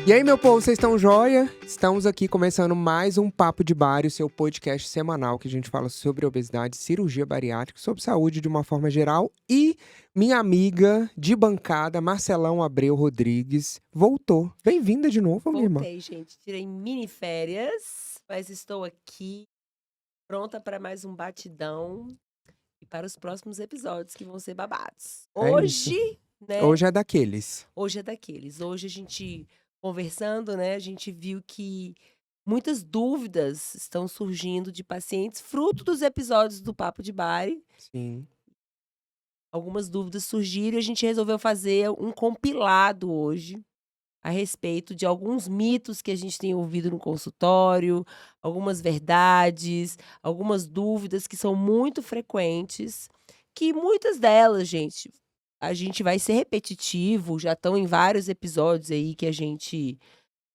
E aí, meu povo, vocês estão joia? Estamos aqui começando mais um Papo de Bar, o seu podcast semanal que a gente fala sobre obesidade, cirurgia bariátrica, sobre saúde de uma forma geral. E minha amiga de bancada, Marcelão Abreu Rodrigues, voltou. Bem-vinda de novo, minha irmã. Voltei, gente. Tirei mini férias, mas estou aqui pronta para mais um batidão e para os próximos episódios que vão ser babados. É isso. Hoje, né? Hoje é daqueles. Hoje é daqueles. Hoje a gente conversando, né? A gente viu que muitas dúvidas estão surgindo de pacientes, fruto dos episódios do Papo de Bari. Sim. Algumas dúvidas surgiram e a gente resolveu fazer um compilado hoje a respeito de alguns mitos que a gente tem ouvido no consultório, algumas verdades, algumas dúvidas que são muito frequentes, que muitas delas, gente, a gente vai ser repetitivo, já estão em vários episódios aí que a gente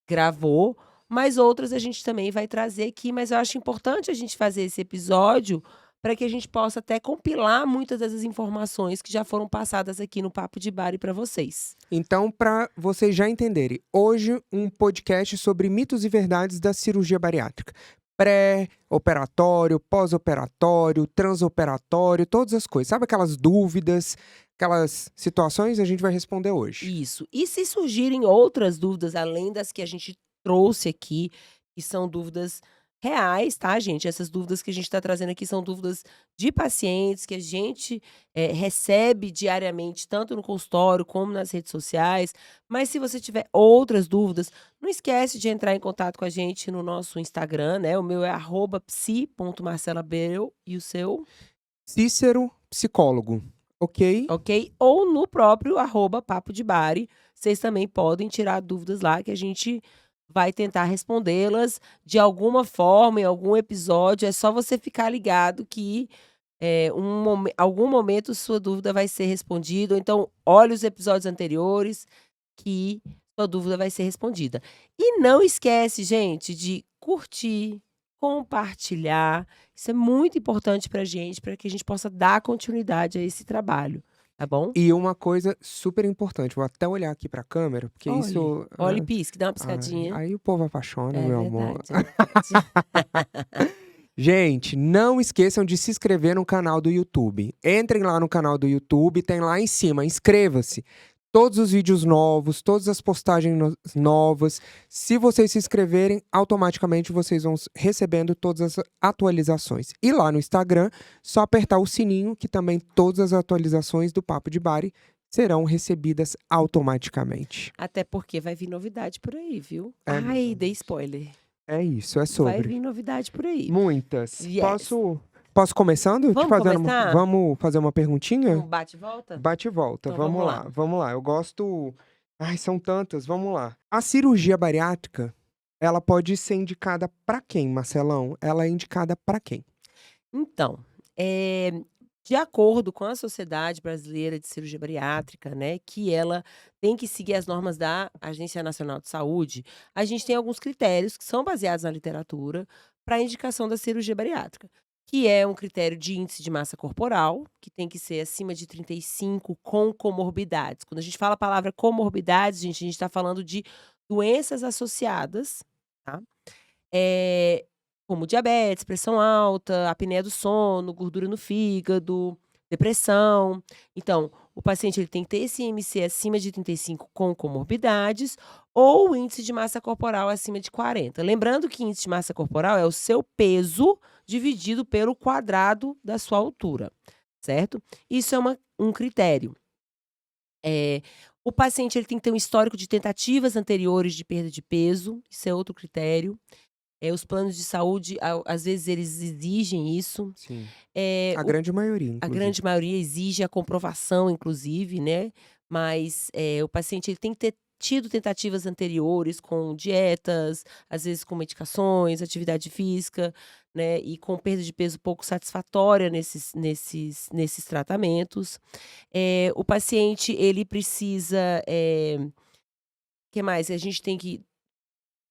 gravou, mas outras a gente também vai trazer aqui, mas eu acho importante a gente fazer esse episódio para que a gente possa até compilar muitas dessas informações que já foram passadas aqui no Papo de Bari para vocês. Então, para vocês já entenderem, hoje um podcast sobre mitos e verdades da cirurgia bariátrica. Pré-operatório, pós-operatório, transoperatório, todas as coisas. Sabe aquelas dúvidas, aquelas situações? A gente vai responder hoje. Isso. E se surgirem outras dúvidas, além das que a gente trouxe aqui, que são dúvidas reais, tá, gente? Essas dúvidas que a gente está trazendo aqui são dúvidas de pacientes que a gente recebe diariamente, tanto no consultório como nas redes sociais. Mas se você tiver outras dúvidas, não esquece de entrar em contato com a gente no nosso Instagram, né? O meu é @psi.marcelabreu e o seu? Cícero, psicólogo. Ok? Ok? Ou no próprio @Papo de Bari. Vocês também podem tirar dúvidas lá que a gente vai tentar respondê-las de alguma forma, em algum episódio. É só você ficar ligado que algum momento sua dúvida vai ser respondida. Ou então, olhe os episódios anteriores que sua dúvida vai ser respondida. E não esquece, gente, de curtir, compartilhar. Isso é muito importante pra gente, para que a gente possa dar continuidade a esse trabalho, tá bom? E uma coisa super importante, vou até olhar aqui pra câmera, porque isso. Olhe e pisque, dá uma Ai, piscadinha. aí o povo apaixona, É meu amor. verdade, é verdade. Gente, não esqueçam de se inscrever no canal do YouTube. Entrem lá no canal do YouTube, tem lá em cima, inscreva-se. Todos os vídeos novos, todas as postagens novas. Se vocês se inscreverem, automaticamente vocês vão recebendo todas as atualizações. E lá no Instagram, só apertar o sininho, que também todas as atualizações do Papo de Bari serão recebidas automaticamente. Até porque vai vir novidade por aí, viu? É Ai, mesmo. dei spoiler. É isso, é Vai sobre. vir novidade por aí. Muitas. Yes. Posso começando? Vamos começar? Vamos fazer uma perguntinha? Um bate e volta? Bate e volta, Então vamos vamos lá, lá. vamos lá. Eu gosto. Ai, são tantas, vamos lá. A cirurgia bariátrica, ela pode ser indicada pra quem, Marcelão? Ela é indicada pra quem? Então, de acordo com a Sociedade Brasileira de Cirurgia Bariátrica, né, que ela tem que seguir as normas da Agência Nacional de Saúde, a gente tem alguns critérios que são baseados na literatura para a indicação da cirurgia bariátrica, que é um critério de índice de massa corporal, que tem que ser acima de 35 com comorbidades. Quando a gente fala a palavra comorbidades, gente, a gente está falando de doenças associadas, tá? Como diabetes, pressão alta, apneia do sono, gordura no fígado, depressão. Então, o paciente ele tem que ter esse IMC acima de 35 com comorbidades ou o índice de massa corporal acima de 40. Lembrando que índice de massa corporal é o seu peso dividido pelo quadrado da sua altura, certo? Isso é um critério. O paciente ele tem que ter um histórico de tentativas anteriores de perda de peso, isso é outro critério. Os planos de saúde, às vezes, eles exigem isso. Sim. A grande maioria, inclusive. A grande maioria exige a comprovação, inclusive, né? Mas o paciente ele tem que ter tido tentativas anteriores com dietas, às vezes com medicações, atividade física, né? E com perda de peso pouco satisfatória nesses tratamentos. O paciente, ele precisa. Que mais? A gente tem que.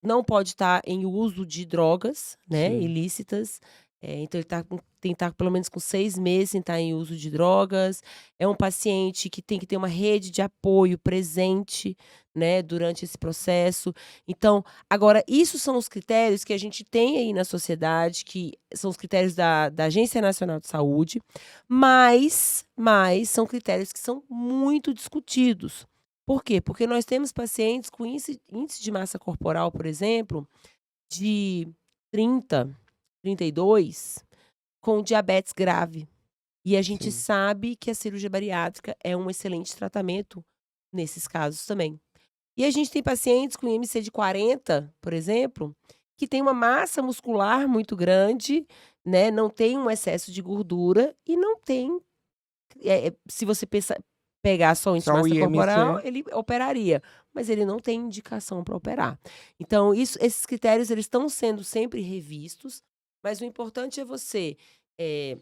Não pode estar em uso de drogas, né, Sim. ilícitas. Então ele tem que estar pelo menos com 6 meses sem estar em uso de drogas. É um paciente que tem que ter uma rede de apoio presente, né, durante esse processo. Então, agora isso são os critérios que a gente tem aí na sociedade, que são os critérios da Agência Nacional de Saúde, mas são critérios que são muito discutidos. Por quê? Porque nós temos pacientes com índice de massa corporal, por exemplo, de 30, 32, com diabetes grave. E a gente Sim, sabe que a cirurgia bariátrica é um excelente tratamento nesses casos também. E a gente tem pacientes com IMC de 40, por exemplo, que tem uma massa muscular muito grande, né, não tem um excesso de gordura e não tem, se você pegar só o índice de só o massa corporal, IMC. ele operaria, mas ele não tem indicação para operar. Então esses critérios eles estão sendo sempre revistos, mas o importante é você, eh,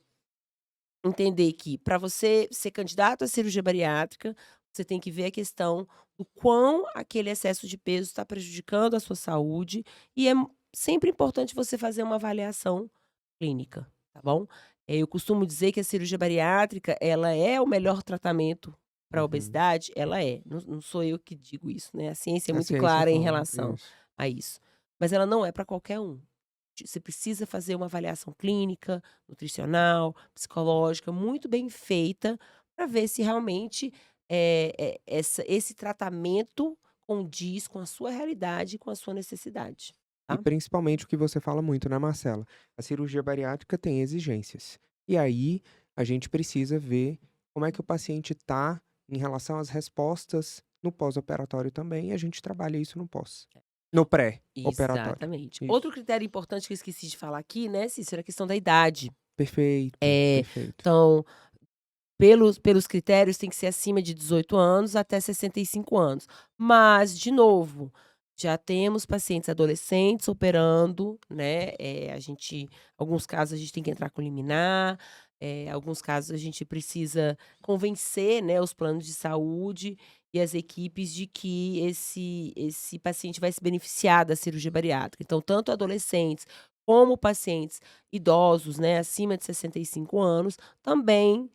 entender que para você ser candidato à cirurgia bariátrica, você tem que ver a questão do quão aquele excesso de peso está prejudicando a sua saúde, e é sempre importante você fazer uma avaliação clínica, tá bom? Eu costumo dizer que a cirurgia bariátrica, ela é o melhor tratamento para a Uhum. obesidade, ela é, não sou eu que digo isso, né, a ciência é A muito ciência clara em fala, relação isso. a isso, mas ela não é para qualquer um. Você precisa fazer uma avaliação clínica, nutricional, psicológica, muito bem feita, para ver se realmente, esse tratamento condiz com a sua realidade e com a sua necessidade, E tá? principalmente o que você fala muito, né, Marcela? A cirurgia bariátrica tem exigências. E aí a gente precisa ver como é que o paciente está em relação às respostas no pós-operatório também, e a gente trabalha isso no pós. No pré-operatório. Exatamente. Outro Isso. critério importante que eu esqueci de falar aqui, né, Cícero, é a questão da idade. Perfeito, Eh, perfeito. então, pelos critérios tem que ser acima de 18 anos até 65 anos. Mas, de novo, já temos pacientes adolescentes operando, né, alguns casos a gente tem que entrar com liminar, alguns casos a gente precisa convencer, né, os planos de saúde e as equipes de que esse paciente vai se beneficiar da cirurgia bariátrica. Então, tanto adolescentes como pacientes idosos, né, acima de 65 anos, também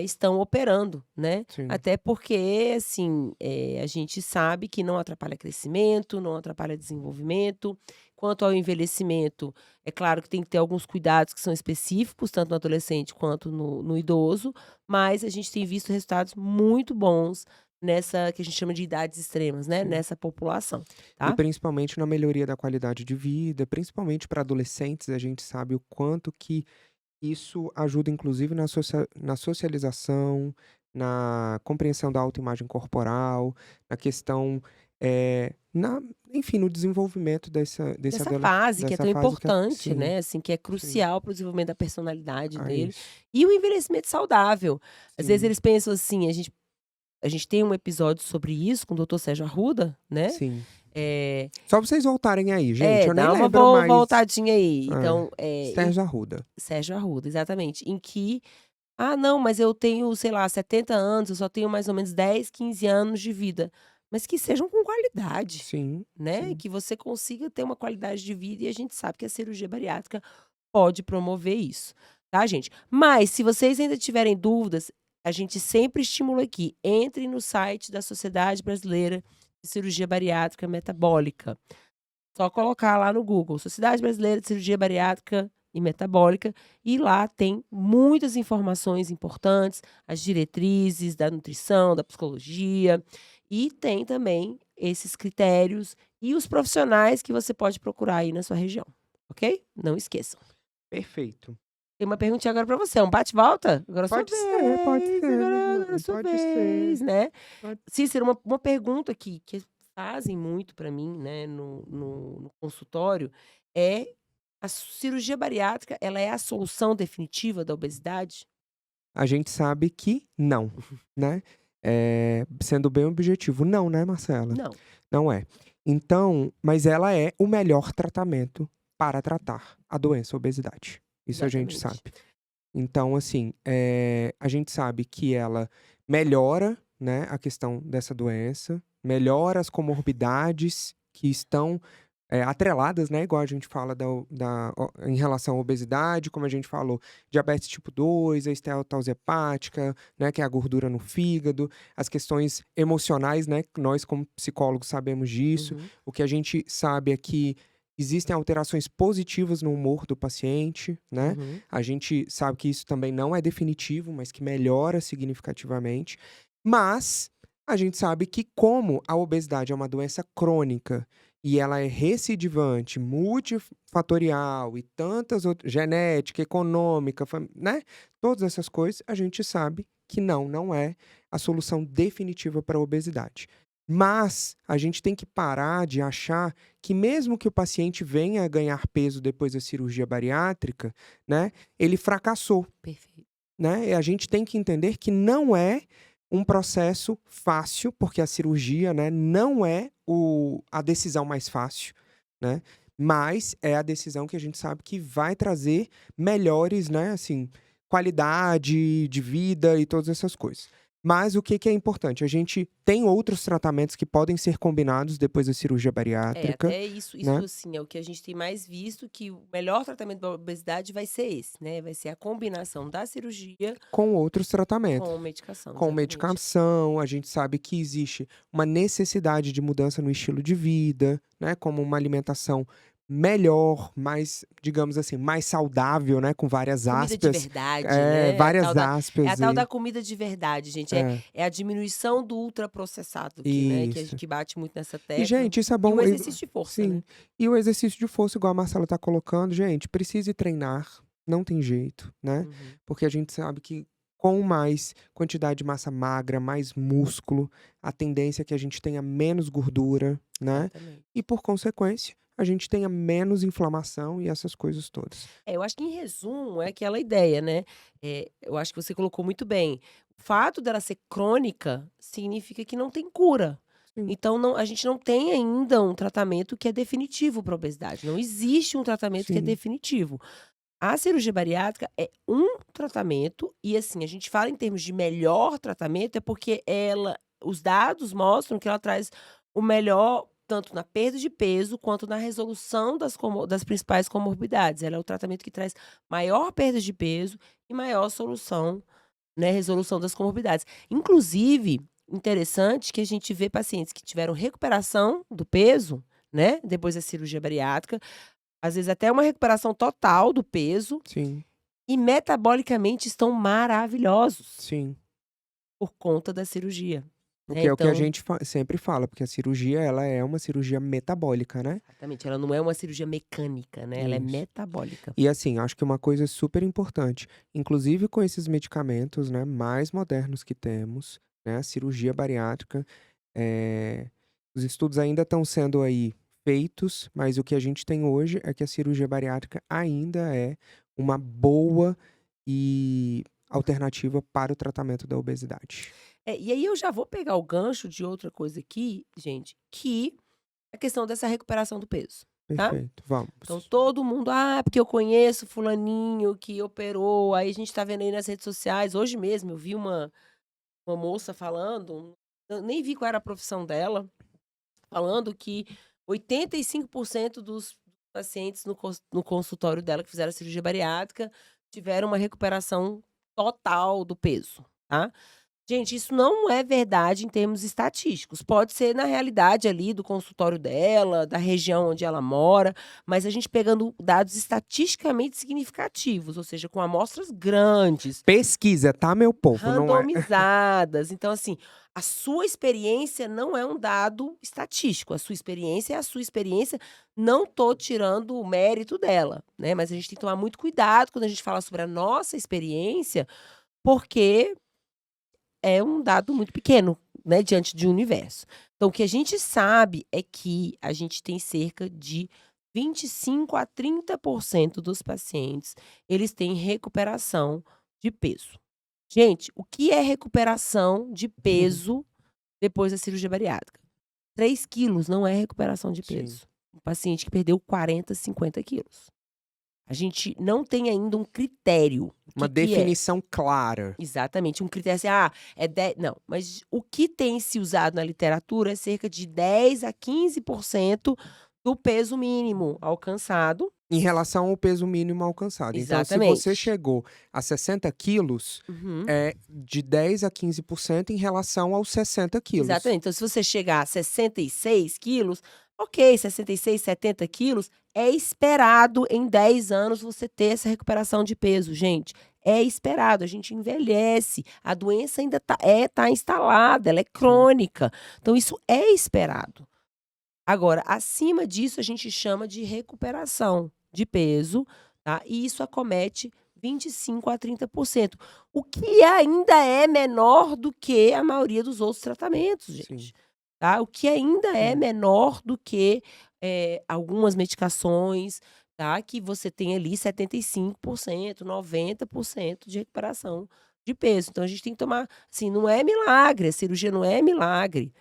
estão operando, né. Sim. Até porque, assim, a gente sabe que não atrapalha crescimento, não atrapalha desenvolvimento. Quanto ao envelhecimento, é claro que tem que ter alguns cuidados que são específicos, tanto no adolescente quanto no idoso, mas a gente tem visto resultados muito bons nessa que a gente chama de idades extremas, né, Sim. nessa população, E tá. principalmente na melhoria da qualidade de vida, principalmente para adolescentes, a gente sabe o quanto que isso ajuda inclusive na socialização, na compreensão da autoimagem corporal, na questão, na enfim, no desenvolvimento Nessa fase que é dessa tão fase que é importante, sim, né, assim, que é sim, crucial para o desenvolvimento da personalidade é dele, isso. e o envelhecimento saudável. Às vezes Sim, eles pensam assim, a gente tem um episódio sobre isso com o doutor Sérgio Arruda, né, sim. eh Só pra vocês voltarem aí, gente, eu nem dá uma lembro mais. voltadinha aí. É, Então, Sérgio Arruda. Sérgio Arruda, exatamente, em que: "Ah, não, mas eu tenho, sei lá, 70 anos, eu só tenho mais ou menos 10, 15 anos de vida", mas que sejam com qualidade, Sim, né, sim. que você consiga ter uma qualidade de vida, e a gente sabe que a cirurgia bariátrica pode promover isso, tá, gente. Mas se vocês ainda tiverem dúvidas, a gente sempre estimula aqui, entre no site da Sociedade Brasileira de Cirurgia Bariátrica Metabólica. Só colocar lá no Google, Sociedade Brasileira de Cirurgia Bariátrica e Metabólica, e lá tem muitas informações importantes, as diretrizes da nutrição, da psicologia, e tem também esses critérios e os profissionais que você pode procurar aí na sua região, ok? Não esqueçam. Perfeito. Tem uma perguntinha agora para você, é um bate-volta? Pode ser, Agora é a mamãe, sua pode vez, ser. né. Pode Cícero, uma pergunta que fazem muito para mim, né, no consultório, é: a cirurgia bariátrica, ela é a solução definitiva da obesidade? A gente sabe que não, né. Sendo bem objetivo, não, né, Marcela? Não. Não é. Então, mas ela é o melhor tratamento para tratar a doença obesidade. Isso a gente Exatamente. sabe. Então, assim, a gente sabe que ela melhora, né, a questão dessa doença, melhora as comorbidades que estão atreladas, né? Igual a gente fala em relação à obesidade, como a gente falou, diabetes tipo 2, a esteatose hepática, né? Que é a gordura no fígado, as questões emocionais, né? Nós, como psicólogos, sabemos disso. Uhum. O que a gente sabe é que existem alterações positivas no humor do paciente, né? Uhum. A gente sabe que isso também não é definitivo, mas que melhora significativamente. Mas a gente sabe que, como a obesidade é uma doença crônica e ela é recidivante, multifatorial e tantas outras, genética, econômica, né? Todas essas coisas, a gente sabe que não é a solução definitiva para a obesidade. Mas a gente tem que parar de achar que mesmo que o paciente venha a ganhar peso depois da cirurgia bariátrica, né, ele fracassou, Perfeito. né? E a gente tem que entender que não é um processo fácil, porque a cirurgia, né, não é a decisão mais fácil, né? Mas é a decisão que a gente sabe que vai trazer melhores, né, assim, qualidade de vida e todas essas coisas. Mas o que é importante? A gente tem outros tratamentos que podem ser combinados depois da cirurgia bariátrica, Até isso né? assim, é o que a gente tem mais visto, que o melhor tratamento da obesidade vai ser esse, né, vai ser a combinação da cirurgia Com outros tratamentos. com medicação, Com exatamente. medicação, a gente sabe que existe uma necessidade de mudança no estilo de vida, né? Como uma alimentação melhor, mais, digamos assim, mais saudável, né? Com várias Comida de aspas. verdade, né, Várias é a aspas tal da aí. comida de verdade, gente, É, é a diminuição do ultraprocessado isso. que bate muito nessa E, tecla, gente, isso é e bom. o exercício de força, Sim. né. E o exercício de força, igual a Marcela tá colocando, gente, precise treinar. Não tem jeito, né? Uhum. Porque a gente sabe que com mais quantidade de massa magra, mais músculo, a tendência é que a gente tenha menos gordura, né? Exatamente. E por consequência, a gente tenha menos inflamação e essas coisas todas. Eu acho que em resumo é aquela ideia, né, eu acho que você colocou muito bem, o fato dela ser crônica, significa que não tem cura. Sim, Então a gente não tem ainda um tratamento que é definitivo para obesidade, não existe um tratamento que é sim, definitivo. A cirurgia bariátrica é um tratamento e, assim, a gente fala em termos de melhor tratamento, é porque os dados mostram que ela traz o melhor tanto na perda de peso, quanto na resolução das principais comorbidades. Ela é o tratamento que traz maior perda de peso e maior solução, né, resolução das comorbidades. Inclusive, interessante que a gente vê pacientes que tiveram recuperação do peso, né, depois da cirurgia bariátrica, às vezes até uma recuperação total do peso, sim, e metabolicamente estão maravilhosos sim. por conta da cirurgia, né, Porque é o que a então gente sempre fala, porque a cirurgia, ela é uma cirurgia metabólica, né? exatamente, ela não é uma cirurgia mecânica, né, ela é Isso. metabólica. E assim, acho que uma coisa super importante, inclusive com esses medicamentos, né, mais modernos que temos, né, a cirurgia bariátrica, os estudos ainda estão sendo aí feitos, mas o que a gente tem hoje é que a cirurgia bariátrica ainda é uma boa e alternativa para o tratamento da obesidade. E aí eu já vou pegar o gancho de outra coisa aqui, gente, que é a questão dessa recuperação do peso, tá. Perfeito, Então vamos. todo mundo: "Ah, porque eu conheço fulaninho que operou", aí a gente tá vendo aí nas redes sociais, hoje mesmo eu vi uma moça falando, eu nem vi qual era a profissão dela, falando que 85% dos pacientes no consultório dela que fizeram a cirurgia bariátrica, tiveram uma recuperação total do peso, tá. Gente, isso não é verdade em termos estatísticos. Pode ser na realidade ali do consultório dela, da região onde ela mora, mas a gente pegando dados estatisticamente significativos, ou seja, com amostras grandes, Pesquisa, tá, meu povo? Não é. randomizadas. Então, assim, a sua experiência não é um dado estatístico, a sua experiência é a sua experiência, não tô tirando o mérito dela, né, mas a gente tem que tomar muito cuidado quando a gente fala sobre a nossa experiência, porque é um dado muito pequeno, né, diante de um universo. Então o que a gente sabe é que a gente tem cerca de 25 a 30% dos pacientes, eles têm recuperação de peso. Gente, o que é recuperação de peso depois da cirurgia bariátrica? 3 quilos não é recuperação de Sim. peso. Um paciente que perdeu 40, 50 quilos. A gente não tem ainda um critério. O Uma que é? definição clara. Exatamente, um critério assim, é 10 não, mas o que tem se usado na literatura é cerca de 10 a 15% do peso mínimo alcançado. Em relação ao peso mínimo alcançado. Então, se você Exatamente. chegou a 60 quilos, Uhum. é de 10 a 15% em relação aos 60 quilos. Exatamente. Então, se você chegar a 66 quilos, ok, 66, 70 quilos, é esperado em 10 anos você ter essa recuperação de peso, gente. É esperado, a gente envelhece, a doença ainda tá instalada, ela é crônica. Então, isso é esperado. Agora, acima disso, a gente chama de recuperação de peso, tá? E isso acomete 25 a 30%, o que ainda é menor do que a maioria dos outros tratamentos, Sim. gente, tá? O que ainda é Sim. menor do que algumas medicações, tá? Que você tem ali 75%, 90% de recuperação de peso. Então a gente tem que tomar, assim, não é milagre, a cirurgia não é milagre.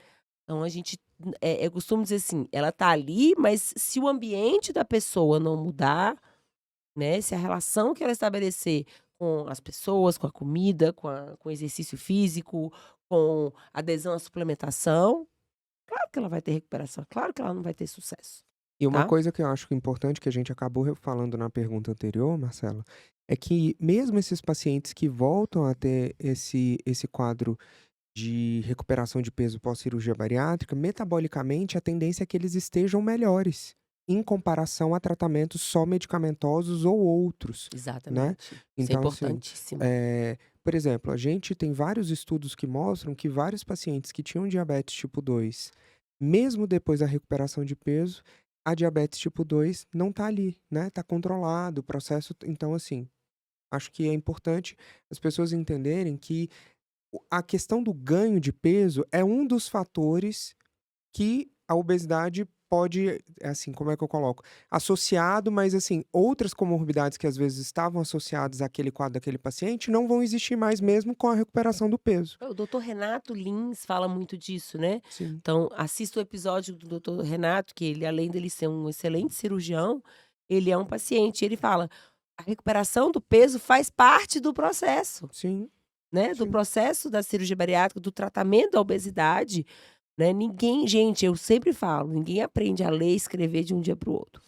Então a gente, eu costumo dizer assim, ela tá ali, mas se o ambiente da pessoa não mudar, né, se a relação que ela estabelecer com as pessoas, com a comida, com o exercício físico, com adesão à suplementação, claro que ela vai ter recuperação, claro que ela não vai ter sucesso, E uma tá? coisa que eu acho importante, que a gente acabou falando na pergunta anterior, Marcela, é que mesmo esses pacientes que voltam a ter esse quadro de recuperação de peso pós-cirurgia bariátrica, metabolicamente a tendência é que eles estejam melhores, em comparação a tratamentos só medicamentosos ou outros, né? Exatamente. Isso é Então, assim, importantíssimo. por exemplo, a gente tem vários estudos que mostram que vários pacientes que tinham diabetes tipo 2, mesmo depois da recuperação de peso, a diabetes tipo 2 não tá ali, né? Tá controlado o processo. Então, assim, acho que é importante as pessoas entenderem que a questão do ganho de peso é um dos fatores que a obesidade pode, assim, como é que eu coloco? Associado, mas assim, outras comorbidades que às vezes estavam associadas àquele quadro daquele paciente não vão existir mais mesmo com a recuperação do peso. O doutor Renato Lins fala muito disso, né. Sim, Então, assista o episódio do doutor Renato, que ele, além dele ser um excelente cirurgião, ele é um paciente. Ele fala: "A recuperação do peso faz parte do processo", sim, né, do sim. processo da cirurgia bariátrica, do tratamento da obesidade, né. Gente, eu sempre falo, ninguém aprende a ler e escrever de um dia para o outro.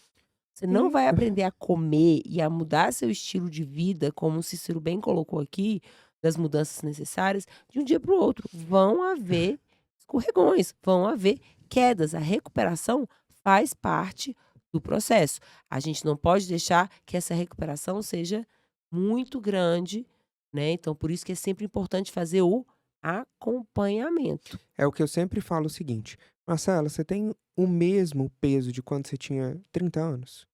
Você não Sim. vai aprender a comer e a mudar seu estilo de vida, como o Cícero bem colocou aqui, das mudanças necessárias, de um dia para o outro. Vão haver escorregões, vão haver quedas. A recuperação faz parte do processo. A gente não pode deixar que essa recuperação seja muito grande, né? Então, por isso que é sempre importante fazer o acompanhamento. É o que eu sempre falo o seguinte: Marcela, você tem o mesmo peso de quando você tinha 30 anos?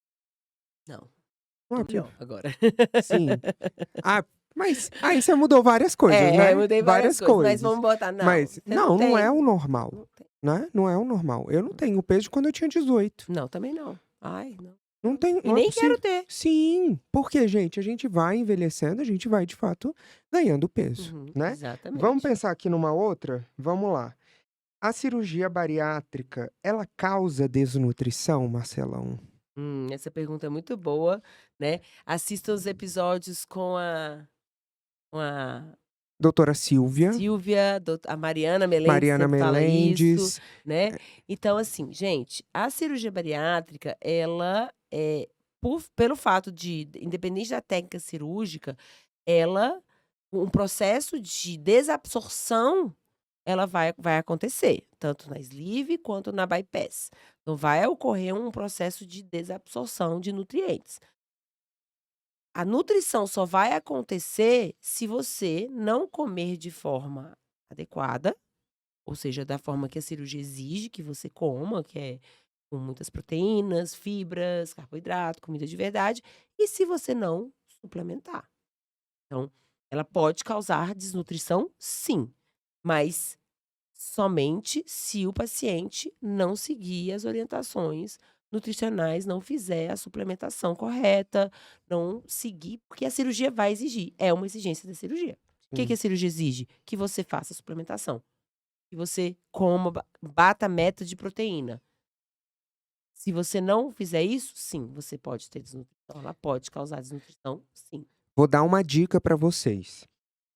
Não, Não tô é porque melhor agora. sim. Ah, mas aí você mudou várias coisas, né? Mudei várias Várias coisas, mas coisas. vamos botar não, Mas você não não é tem? o normal, Não tem. né? Não é o normal. Eu não tenho o peso de quando eu tinha 18. Não, também não. Ai, não. Não tem, E não é nem quero possível. ter. Sim, porque, gente, a gente vai envelhecendo, a gente vai, de fato, ganhando peso, Uhum, né? Vamos exatamente. pensar aqui numa outra? Vamos lá. A cirurgia bariátrica, ela causa desnutrição, Marcelão? Essa pergunta é muito boa, né. Assista os episódios com a Doutora Silvia, Silvia, a Mariana Melendes Mariana sempre fala isso, Melendes. né. Então assim, gente, a cirurgia bariátrica, ela, pelo fato de, independente da técnica cirúrgica, ela um processo de desabsorção, ela vai acontecer, tanto na sleeve quanto na bypass. Então vai ocorrer um processo de desabsorção de nutrientes. A nutrição só vai acontecer se você não comer de forma adequada, ou seja, da forma que a cirurgia exige que você coma, que é com muitas proteínas, fibras, carboidrato, comida de verdade, e se você não suplementar. Então, ela pode causar desnutrição, sim, mas somente se o paciente não seguir as orientações nutricionais, não fizer a suplementação correta, não seguir, porque a cirurgia vai exigir, é uma exigência da cirurgia. O que que Sim. a cirurgia exige? Que você faça a suplementação, que você coma, bata a meta de proteína. Se você não fizer isso, sim, você pode ter desnutrição, ela pode causar desnutrição, sim. Vou dar uma dica para vocês.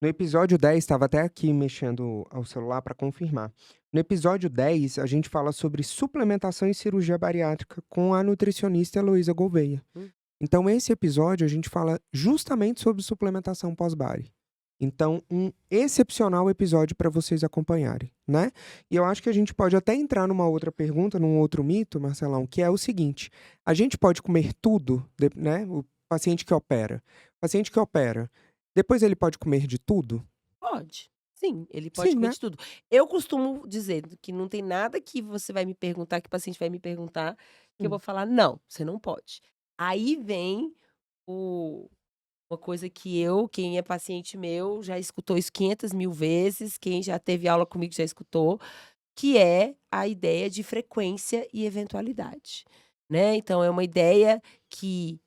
No episódio 10, estava até aqui mexendo ao celular para confirmar. No episódio 10, a gente fala sobre suplementação e cirurgia bariátrica com a nutricionista Heloísa Gouveia. Hum. Então, esse episódio a gente fala justamente sobre suplementação pós-bari. Então, um excepcional episódio para vocês acompanharem, né? E eu acho que a gente pode até entrar numa outra pergunta, num outro mito, Marcelão, que é o seguinte: a gente pode comer tudo, né? O paciente que opera. O paciente que opera, depois ele pode comer de tudo? Pode. Sim, ele pode Sim, comer né? de tudo. Eu costumo dizer que não tem nada que você vai me perguntar, que o paciente vai me perguntar, que eu vou Hum. falar: "Não, você não pode". Aí vem o uma coisa que quem é paciente meu, já escutou isso 500.000 vezes, quem já teve aula comigo já escutou, que é a ideia de frequência e eventualidade, né. Então é uma ideia que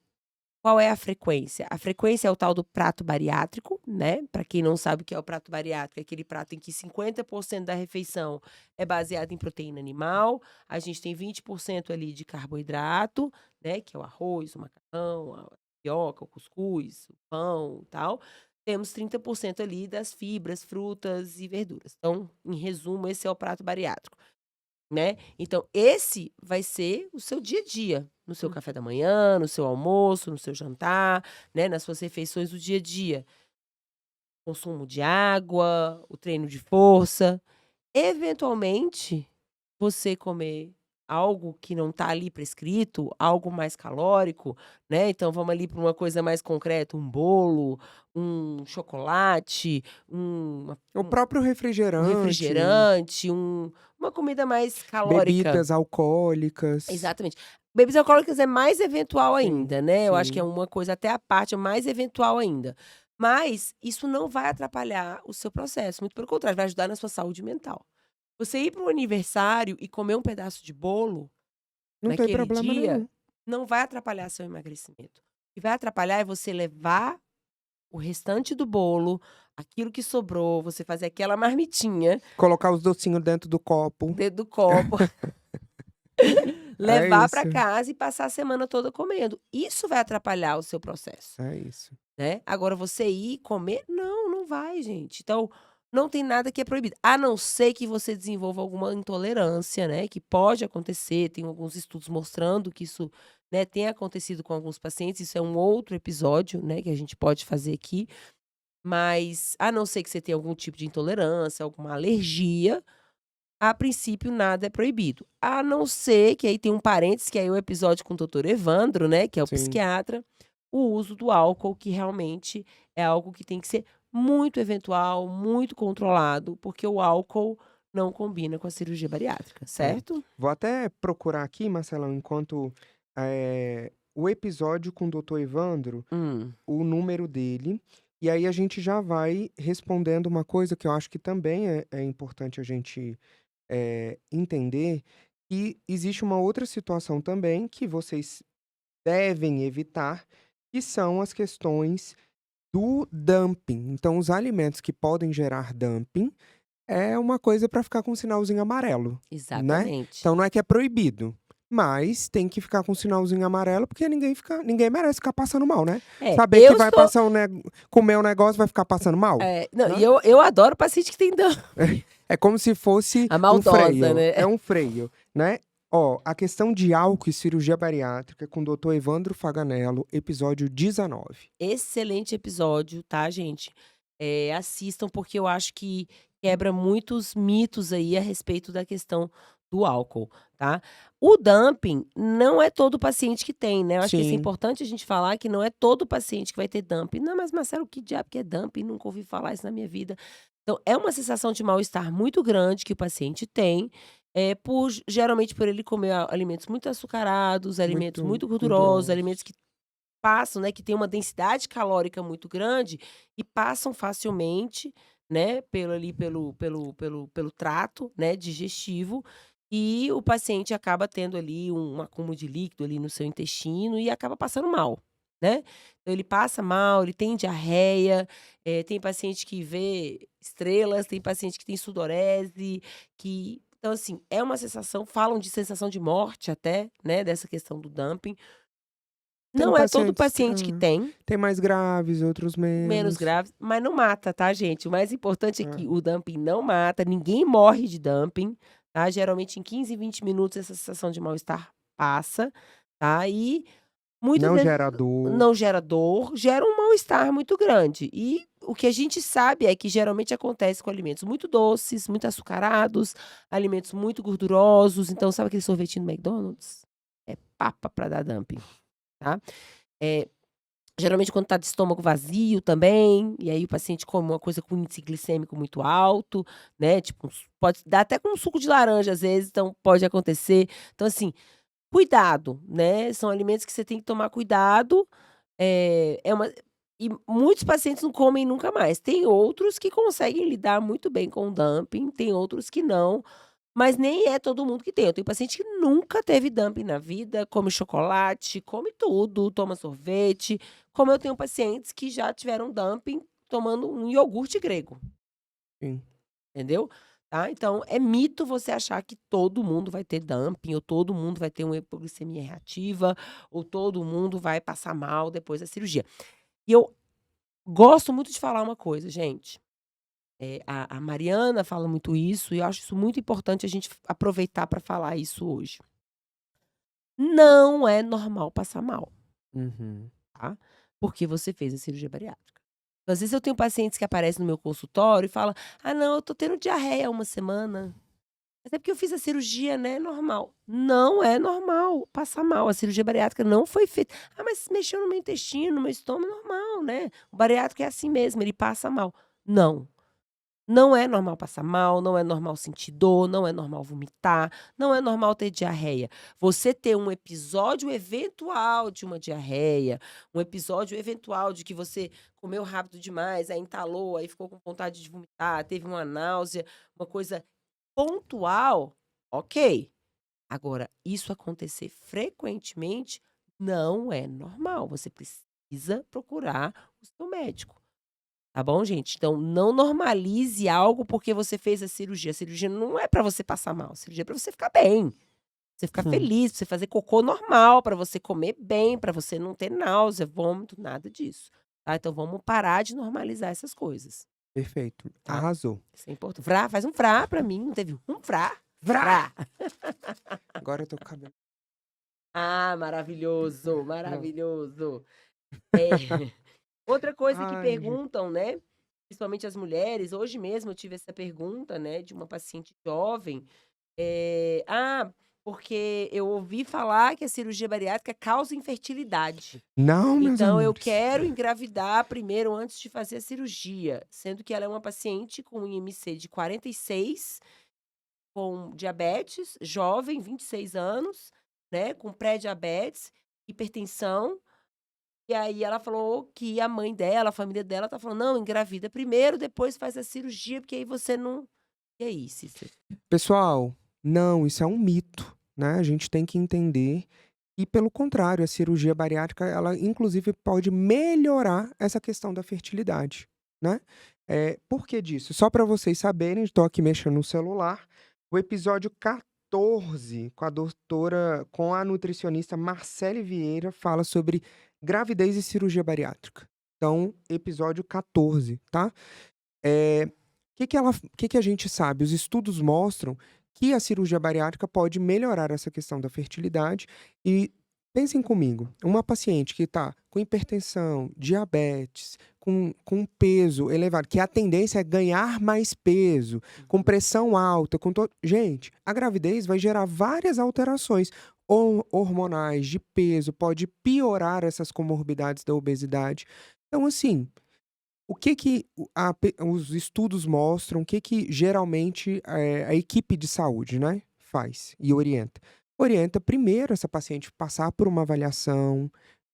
qual é a frequência? A frequência é o tal do prato bariátrico, né, para quem não sabe o que é o prato bariátrico, é aquele prato em que 50% da refeição é baseado em proteína animal, a gente tem 20% ali de carboidrato, né, que é o arroz, o macarrão, a tapioca, o cuscuz, o pão, tal. Temos 30% ali das fibras, frutas e verduras. Então, em resumo, esse é o prato bariátrico. Né, então esse vai ser o seu dia a dia, no seu Hum. café da manhã, no seu almoço, no seu jantar, né, nas suas refeições do dia a dia. Consumo de água, o treino de força. Eventualmente, você comer algo que não está ali prescrito, algo mais calórico, né, então vamos ali para uma coisa mais concreta, um bolo, um chocolate, O próprio um refrigerante, refrigerante, uma comida mais calórica. bebidas alcoólicas. Exatamente. Bebidas alcoólicas é mais eventual Sim, ainda, né, eu acho que é sim. uma coisa até à parte, é mais eventual ainda. Mas isso não vai atrapalhar o seu processo, muito pelo contrário, vai ajudar na sua saúde mental. Você ir para um aniversário e comer um pedaço de bolo, Não tem naquele problema dia, nenhum. não vai atrapalhar seu emagrecimento. O que vai atrapalhar é você levar o restante do bolo, aquilo que sobrou, você fazer aquela marmitinha Colocar os docinhos dentro do copo. dentro do copo É levar para isso, casa e passar a semana toda comendo. Isso vai atrapalhar o seu processo, é isso. né. Agora você ir comer, não, não vai gente. Então, não tem nada que é proibido, a não ser que você desenvolva alguma intolerância, né, que pode acontecer, tem alguns estudos mostrando que isso, né, tem acontecido com alguns pacientes, isso é um outro episódio, né, que a gente pode fazer aqui, mas a não ser que você tenha algum tipo de intolerância, alguma alergia, a princípio, nada é proibido, a não ser que aí tem um parênteses, que aí é o episódio com o doutor Evandro, né, que é o Sim. psiquiatra, o uso do álcool, que realmente é algo que tem que ser muito eventual, muito controlado, porque o álcool não combina com a cirurgia bariátrica, É. certo? Vou até procurar aqui, Marcelão, enquanto, o episódio com o doutor Evandro, Hum, o número dele, e aí a gente já vai respondendo uma coisa que eu acho que também é importante a gente, entender, que existe uma outra situação também que vocês devem evitar, que são as questões do dumping. Então os alimentos que podem gerar dumping, é uma coisa para ficar com um sinalzinho amarelo, né. exatamente. Então não é que é proibido, mas tem que ficar com um sinalzinho amarelo, porque ninguém merece ficar passando mal, né. É, Saber que eu vai sou passar comer um negócio vai ficar passando mal, não, e né. eu adoro paciente que tem É como se fosse a um maldosa, freio, né. é um freio, né. Ó, a questão de álcool e cirurgia bariátrica com o doutor Evandro Faganello, episódio 19. Excelente episódio, tá, gente? Assistam, porque eu acho que quebra muitos mitos aí a respeito da questão do álcool, tá? O dumping não é todo paciente que tem, né? Eu acho que isso é Sim, importante a gente falar que não é todo paciente que vai ter dumping. Não, mas Marcelo, que diabo que é dumping? Nunca ouvi falar isso na minha vida. Então, é uma sensação de mal-estar muito grande que o paciente tem, geralmente por ele comer alimentos muito açucarados, alimentos muito muito gordurosos, alimentos gordurosos. que passam, né, que tem uma densidade calórica muito grande e passam facilmente, né, pelo trato, né, digestivo, e o paciente acaba tendo ali um acúmulo de líquido ali no seu intestino e acaba passando mal, né. Então ele passa mal, ele tem diarreia, tem paciente que vê estrelas, tem paciente que tem sudorese, que então assim, é uma sensação falam de sensação de morte até, né, dessa questão do dumping. Tem Não é todo pacientes que paciente que tem, tem mais graves, outros menos menos. graves, mas não mata, tá, gente? O mais importante é É. que o dumping não mata, ninguém morre de dumping, tá? Geralmente em 15, 20 minutos essa sensação de mal-estar passa, tá? E muitas Não vezes gera dor. não gera dor, gera um mal-estar muito grande. E o que a gente sabe é que geralmente acontece com alimentos muito doces, muito açucarados, alimentos muito gordurosos. Então, sabe aquele sorvetinho do McDonald's? É papa para dar dumping, tá? Eh, Geralmente quando tá de estômago vazio também, e aí o paciente come uma coisa com índice glicêmico muito alto, né, tipo pode dar até com um suco de laranja às vezes, então pode acontecer. Então assim, cuidado, né, são alimentos que você tem que tomar cuidado, é uma e muitos pacientes não comem nunca mais. Tem outros que conseguem lidar muito bem com o dumping, tem outros que não, mas nem é todo mundo que tem. Eu tenho paciente que nunca teve dumping na vida, come chocolate, come tudo, toma sorvete, como eu tenho pacientes que já tiveram dumping tomando um iogurte grego, Sim. entendeu? Tá, então é mito você achar que todo mundo vai ter dumping, ou todo mundo vai ter uma hipoglicemia reativa, ou todo mundo vai passar mal depois da cirurgia. E eu gosto muito de falar uma coisa, gente, a Mariana fala muito isso, e eu acho isso muito importante a gente aproveitar para falar isso hoje. Não é normal passar mal, Uhum. tá, porque você fez a cirurgia bariátrica. Então, às vezes eu tenho pacientes que aparecem no meu consultório e falam: "Ah não, eu tô tendo diarreia há uma semana, mas é porque eu fiz a cirurgia, né, é normal". Não é normal passar mal, a cirurgia bariátrica não foi feita. "Ah, mas mexeu no meu intestino, no meu estômago", normal, né, o bariátrico é assim mesmo, ele passa mal. Não. Não é normal passar mal, não é normal sentir dor, não é normal vomitar, não é normal ter diarreia. Você ter um episódio eventual de uma diarreia, um episódio eventual de que você comeu rápido demais, aí entalou, aí ficou com vontade de vomitar, teve uma náusea, uma coisa pontual, ok. Agora, isso acontecer frequentemente não é normal. Você precisa procurar o seu médico. Tá bom, gente? Então não normalize algo porque você fez a cirurgia. A cirurgia não é pra você passar mal, a cirurgia é pra você ficar bem, pra você ficar Hum, feliz, pra você fazer cocô normal, pra você comer bem, pra você não ter náusea, vômito, nada disso, tá? Então vamos parar de normalizar essas coisas, perfeito. tá? Arrasou. Isso é importante. Vrá, faz um vrá pra mim, não teve um vrá? Vrá! Vrá. Agora eu tô com o cabelo. Ah, maravilhoso, Não. maravilhoso. É. Outra coisa que Ai, gente. perguntam, né, principalmente as mulheres, hoje mesmo eu tive essa pergunta, né, de uma paciente jovem, porque eu ouvi falar que a cirurgia bariátrica causa infertilidade, Não, meus então eu amores. quero engravidar primeiro antes de fazer a cirurgia, sendo que ela é uma paciente com IMC de 46, com diabetes, jovem, 26 anos, né, com pré-diabetes, hipertensão, e aí ela falou que a mãe dela, a família dela tá falando: "Não, engravida primeiro, depois faz a cirurgia, porque aí você não". E aí, Cícero? Pessoal, não, isso é um mito, né? A gente tem que entender. E pelo contrário, a cirurgia bariátrica, ela inclusive pode melhorar essa questão da fertilidade, né? Por que disso? Só para vocês saberem, estou aqui mexendo no celular, o episódio 14 com a doutora, com a nutricionista Marcele Vieira, fala sobre gravidez e cirurgia bariátrica. Então, episódio 14, tá? Que a gente sabe? Os estudos mostram que a cirurgia bariátrica pode melhorar essa questão da fertilidade e pensem comigo, uma paciente que está com hipertensão, diabetes, com peso elevado, que a tendência é ganhar mais peso, com Uhum. pressão alta, gente, a gravidez vai gerar várias alterações hormonais, de peso, pode piorar essas comorbidades da obesidade. Então, assim, o que que os estudos mostram, o que que geralmente, a equipe de saúde, né, faz e orienta? Orienta primeiro essa paciente passar por uma avaliação,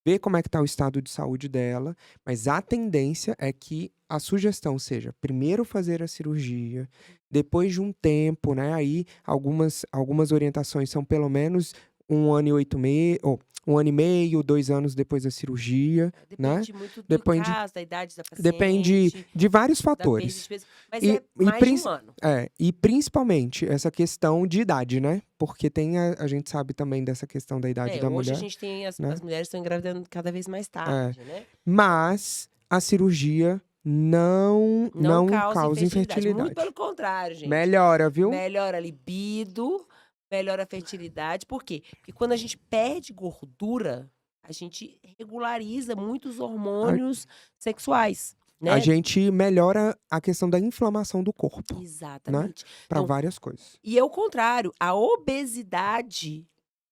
ver como é que está o estado de saúde dela, mas a tendência é que a sugestão seja primeiro fazer a cirurgia, depois de um tempo, né, aí algumas orientações são pelo menos um ano e 8 meses, ou 1 ano e meio, 2 anos depois da cirurgia, né? Depende muito do Depende, caso, da idade da depende paciente, de vários da perda de fatores. peso, mas E, é e, mais de prin- 1 ano. e principalmente essa questão de idade, né? Porque a gente sabe também dessa questão da idade da Hoje a mulher, gente tem as né? mulheres estão engravidando cada vez mais tarde, né. Mas a cirurgia Não não causa causa infertilidade, muito pelo infertilidade. contrário, gente. Melhora, viu? Melhora a libido, melhora a fertilidade, por quê? Porque quando a gente perde gordura, a gente regulariza muitos A, hormônios sexuais, a né. gente melhora a questão da inflamação do corpo, né? Exatamente. Para Então várias coisas. e é o contrário, a obesidade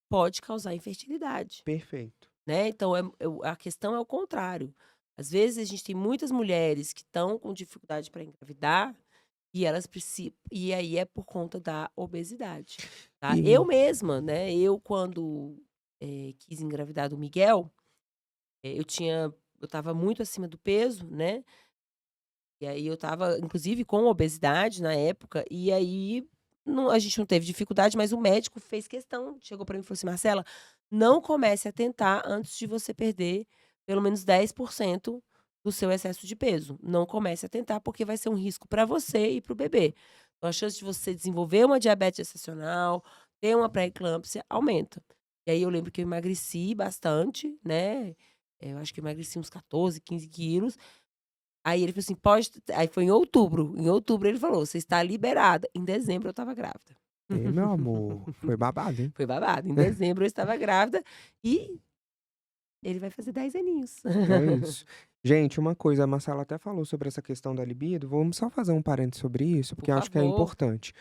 pode causar infertilidade, Perfeito. né. Então a questão é o contrário. Às vezes a gente tem muitas mulheres que estão com dificuldade para engravidar, e elas precisam e aí é por conta da obesidade, tá. Eu E mesma, né, eu quando, quis engravidar do Miguel, eu estava muito acima do peso, né, e aí eu estava inclusive com obesidade na época, e aí a gente não teve dificuldade, mas o médico fez questão, chegou para mim e falou assim: "Marcela, não comece a tentar antes de você perder pelo menos 10% do seu excesso de peso. Não comece a tentar, porque vai ser um risco para você e para o bebê. Então a chance de você desenvolver uma diabetes gestacional, ter uma pré-eclâmpsia, aumenta". E aí eu lembro que eu emagreci bastante, né, eu acho que eu emagreci uns 14, 15 quilos. Aí ele falou assim: "Pode", aí foi em outubro ele falou: "Você está liberada". Em dezembro eu estava grávida. meu amor, foi babado, hein? Foi babado. Em dezembro eu estava grávida e ele vai fazer 10 aninhos. É isso. Gente, uma coisa, a Marcela até falou sobre essa questão da libido, vamos só fazer um parênteses sobre isso, Por porque eu acho que é favor. importante.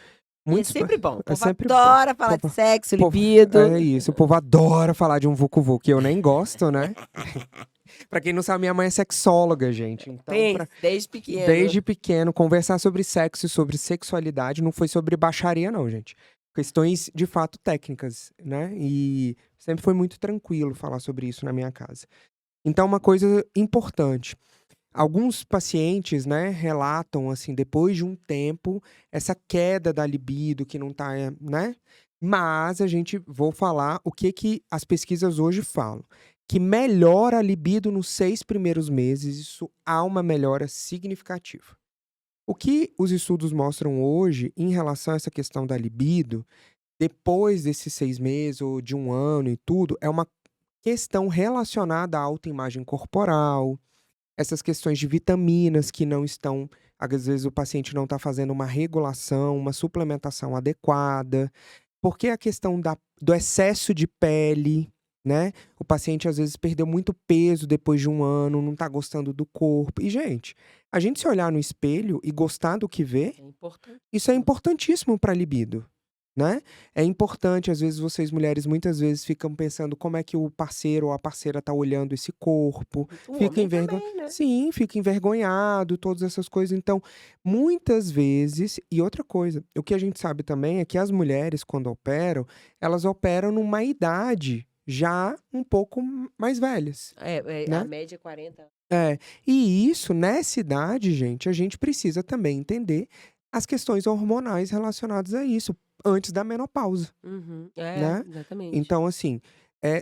E é Muitos pa sempre bom, o É povo sempre bom. adora O falar de povo sexo, o povo libido. É isso, o povo adora falar de um vucu-vucu, que eu nem gosto, né. Pra quem não sabe, minha mãe é sexóloga, gente, então Pense, desde pequeno. desde pequeno, conversar sobre sexo e sobre sexualidade não foi sobre baixaria não, gente. Questões, de fato, técnicas, né, e sempre foi muito tranquilo falar sobre isso na minha casa. Então uma coisa importante, alguns pacientes, né, relatam, assim, depois de um tempo, essa queda da libido que não tá, né, mas vou falar o que que as pesquisas hoje falam, que melhora a libido nos 6 primeiros meses, isso há uma melhora significativa. O que os estudos mostram hoje em relação a essa questão da libido, depois desses 6 meses ou de 1 ano e tudo, é uma questão relacionada à autoimagem corporal, essas questões de vitaminas que não estão, às vezes o paciente não está fazendo uma regulação, uma suplementação adequada, porque a questão do excesso de pele, né? O paciente às vezes perdeu muito peso depois de 1 ano, não está gostando do corpo. E, gente, a gente se olhar no espelho e gostar do que vê, É importante. isso é importantíssimo para a libido, né. É importante, às vezes, vocês mulheres muitas vezes ficam pensando como é que o parceiro ou a parceira tá olhando esse corpo, O fica homem também, né. sim, fica envergonhado, todas essas coisas. Então, muitas vezes e outra coisa, o que a gente sabe também é que as mulheres quando operam, elas operam numa idade já um pouco mais velhas, A né. média é 40. É, e isso, nessa idade, gente, a gente precisa também entender as questões hormonais relacionadas a isso, antes da menopausa, Uhum. É, né. exatamente. Então, assim,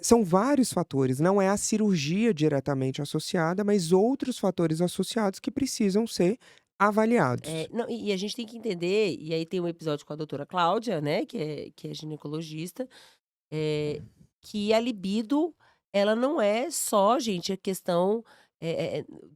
são vários fatores, não é a cirurgia diretamente associada, mas outros fatores associados que precisam ser avaliados. Não, e a gente tem que entender, e aí tem um episódio com a doutora Cláudia, né, que é ginecologista, eh, que a libido, ela não é só, gente, a questão,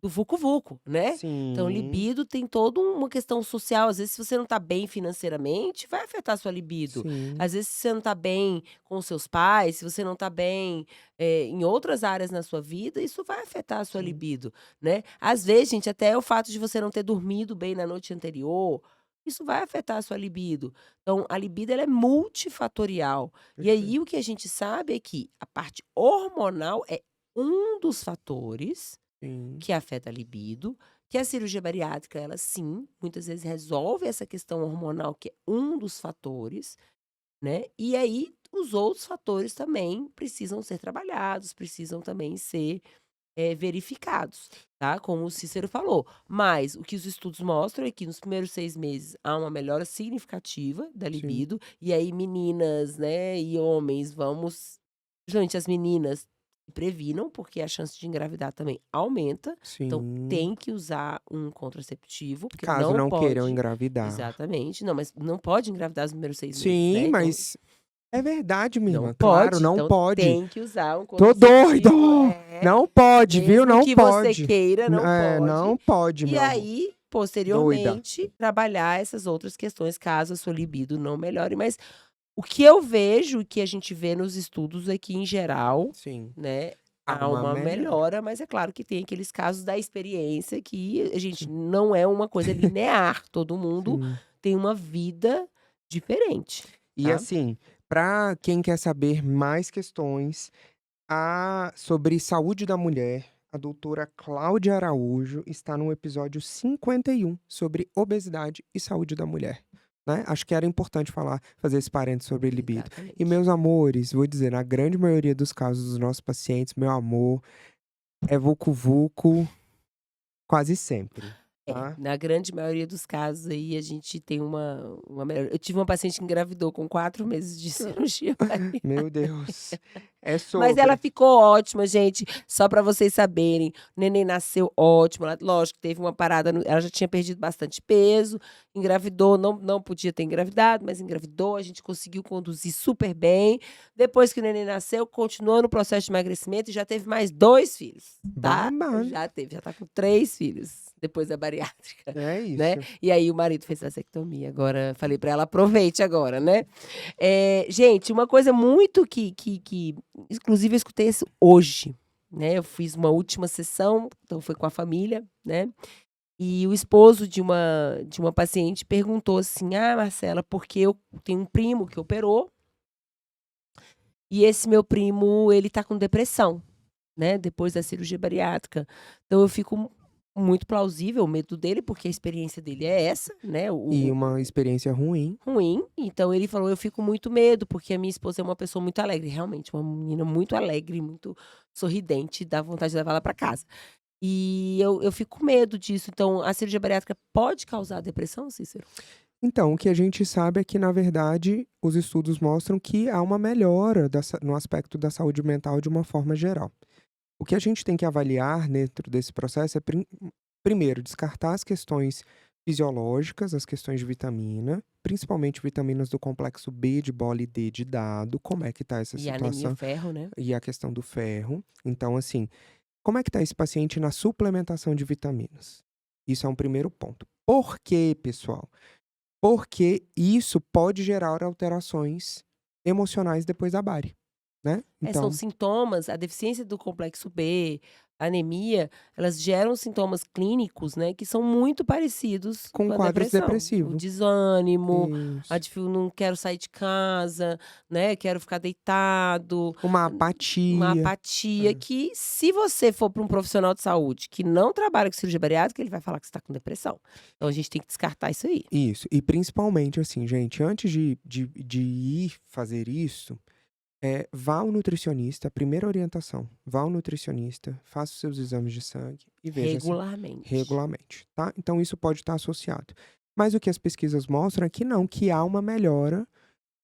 do vucu-vucu, né. Então Sim, libido tem toda uma questão social, às vezes se você não tá bem financeiramente, vai afetar a sua libido. sim, Às vezes se você não tá bem com os seus pais, se você não tá bem, em outras áreas na sua vida, isso vai afetar a sua sim, libido, né. Às vezes, gente, até o fato de você não ter dormido bem na noite anterior, isso vai afetar a sua libido. Então a libido ela é multifatorial. E aí o perfeito. que a gente sabe é que a parte hormonal é um dos fatores Sim, que afeta a libido, que a cirurgia bariátrica, ela sim, muitas vezes resolve essa questão hormonal, que é um dos fatores, né. E aí os outros fatores também precisam ser trabalhados, precisam também ser verificados, tá? Como o Cícero falou. Mas o que os estudos mostram é que nos primeiros 6 meses há uma melhora significativa da Sim, libido, e aí meninas, né, e homens, vamos principalmente as meninas, se previnam, porque a chance de engravidar também aumenta, então sim. tem que usar um contraceptivo, porque Caso não não queiram pode engravidar. exatamente. Não, mas não pode engravidar nos primeiros 6 meses, Sim, né, então mas é verdade, minha não irmã. Claro, pode, não então pode. tem que usar um Tô doido! contraceptivo. Não pode, viu? Mesmo Não que você pode. queira, não Não pode. pode, E meu amor. aí, Doida. posteriormente, trabalhar essas outras questões, caso a sua libido não melhore. Mas o que eu vejo, o que a gente vê nos estudos é que, em geral, Sim. né, Há há uma uma melhora. melhora, mas é claro que tem aqueles casos da experiência que, a gente, não é uma coisa linear. Todo mundo Sim. tem uma vida diferente, E tá? assim, para quem quer saber mais questões sobre saúde da mulher, a doutora Cláudia Araújo está no episódio 51 sobre obesidade e saúde da mulher. Né? Acho que era importante fazer esse parênteses sobre libido. E Exatamente. meus amores, vou dizer, na grande maioria dos casos dos nossos pacientes, meu amor, é vucu-vucu quase sempre, tá? Na grande maioria dos casos aí, a gente tem uma melhora. Eu tive uma paciente que engravidou com 4 meses de cirurgia Meu bariátrica. Deus. É Mas ela sobre. ficou ótima, gente, só pra vocês saberem. O neném nasceu ótimo, ela lógico, teve uma parada ela já tinha perdido bastante peso, engravidou, não podia ter engravidado, mas engravidou, a gente conseguiu conduzir super bem. Depois que o neném nasceu, continuou no processo de emagrecimento e já teve mais 2 filhos, tá. Babado. Já tá com 3 filhos, depois da bariátrica, É né. isso. E aí o marido fez vasectomia, agora falei pra ela: "Aproveite agora", né. Gente, uma coisa muito que inclusive eu escutei isso hoje, né, eu fiz uma última sessão, então foi com a família, né, e o esposo de uma paciente perguntou assim: "Ah, Marcela, porque eu tenho um primo que operou, e esse meu primo ele tá com depressão, né, depois da cirurgia bariátrica. Então eu fico muito plausível o medo dele, porque a experiência dele é essa, né, E o uma experiência ruim. ruim, então ele falou: "Eu fico muito medo, porque a minha esposa é uma pessoa muito alegre", realmente, uma menina muito alegre, muito sorridente, dá vontade de levar ela para casa. E eu fico com medo disso, então a cirurgia bariátrica pode causar depressão, Cícero? Então, o que a gente sabe é que, na verdade, os estudos mostram que há uma melhora no aspecto da saúde mental de uma forma geral. O que a gente tem que avaliar dentro desse processo é, primeiro, descartar as questões fisiológicas, as questões de vitamina, principalmente vitaminas do complexo B de bola e D de dado, como é que está essa E a anemia, situação, ferro, né? e a questão do ferro. Então, assim, como é que está esse paciente na suplementação de vitaminas? Isso é um primeiro ponto. Por quê, pessoal? Porque isso pode gerar alterações emocionais depois da bari, né. São Então, sintomas, a deficiência do complexo B, a anemia, elas geram sintomas clínicos, né, que são muito parecidos com com a quadros depressão. O depressivos. desânimo, a Isso. não quero sair de casa, né, quero ficar deitado, Uma uma apatia. apatia Hã. que, se você for para um profissional de saúde que não trabalha com cirurgia bariátrica, ele vai falar que você está com depressão. Então a gente tem que descartar isso aí. Isso. E principalmente, assim, gente, antes de ir fazer isso, vá ao nutricionista, primeira orientação, vá ao nutricionista, faça os seus exames de sangue e veja se Regularmente. regularmente, tá. Então isso pode estar associado. Mas o que as pesquisas mostram é que não, que há uma melhora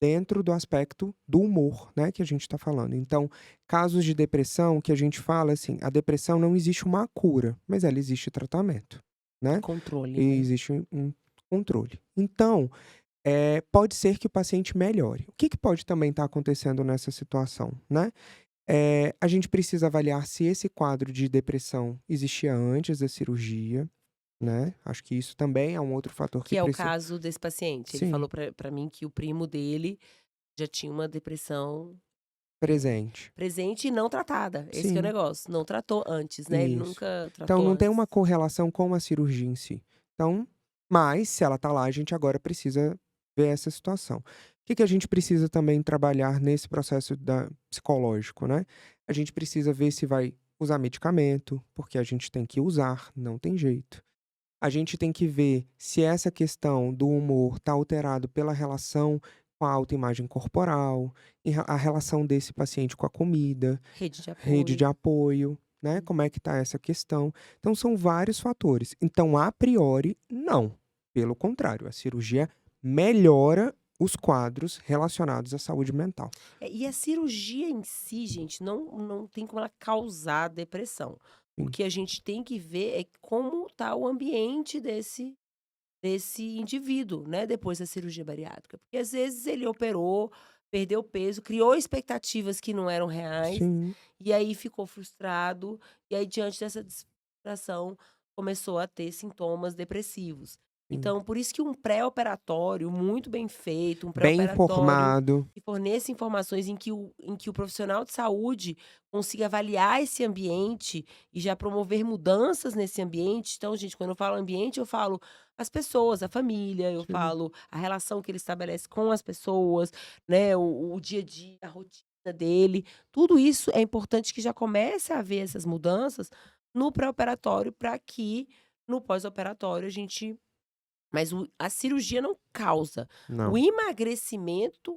dentro do aspecto do humor, né, que a gente está falando. Então, casos de depressão, que a gente fala assim, a depressão não existe uma cura, mas ela existe tratamento, E né? controle, E né. existe um controle. Então, pode ser que o paciente melhore. O que, que pode também estar acontecendo nessa situação, né? A gente precisa avaliar se esse quadro de depressão existia antes da cirurgia, né? Acho que isso também é um outro fator que Que é o precisa. caso desse paciente. Ele Sim, falou pra mim que o primo dele já tinha uma depressão, presente. presente e não tratada. Esse que é o Sim. negócio, não tratou antes, né, ele Isso. nunca Então tratou não tem antes. uma correlação com a cirurgia em si. Então, mas se ela tá lá, a gente agora precisa ver essa situação. O que que a gente precisa também trabalhar nesse processo psicológico, né? A gente precisa ver se vai usar medicamento, porque a gente tem que usar, não tem jeito. A gente tem que ver se essa questão do humor está alterado pela relação com a autoimagem corporal, a relação desse paciente com a comida, Rede de rede de apoio. apoio. né? Como é que tá essa questão? Então, são vários fatores. Então, a priori, não. Pelo contrário, a cirurgia melhora os quadros relacionados à saúde mental. E a cirurgia em si, gente, não tem como ela causar depressão. O Sim, que a gente tem que ver é como tá o ambiente desse indivíduo, né, depois da cirurgia bariátrica. Porque às vezes ele operou, perdeu peso, criou expectativas que não eram reais, sim, e aí ficou frustrado, e aí diante dessa frustração começou a ter sintomas depressivos. sim. Então, por isso que um pré-operatório muito bem feito, um Bem pré-operatório informado. que forneça informações em que o profissional de saúde consiga avaliar esse ambiente e já promover mudanças nesse ambiente. Então, gente, quando eu falo ambiente, eu falo as pessoas, a família, eu Sim, falo a relação que ele estabelece com as pessoas, né, o dia a dia, a rotina dele, tudo isso é importante que já comece a haver essas mudanças no pré-operatório para que no pós-operatório a gente mas a cirurgia não causa. O não. emagrecimento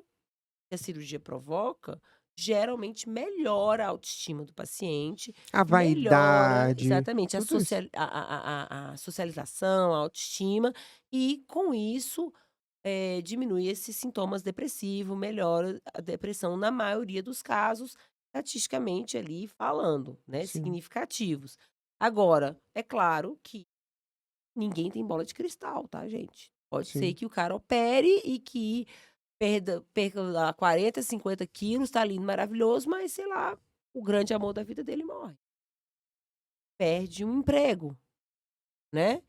que a cirurgia provoca, geralmente melhora a autoestima do paciente, A melhora vaidade, exatamente a tudo isso. a socialização, a autoestima, e com isso, diminui esses sintomas depressivos, melhora a depressão na maioria dos casos, estatisticamente ali falando, né, Sim, significativos. Agora, é claro que ninguém tem bola de cristal, tá, gente. Pode ser sim. que o cara opere e que perca lá 40, 50 quilos, tá lindo, maravilhoso, mas sei lá, o grande amor da vida dele morre. Perde um emprego, né.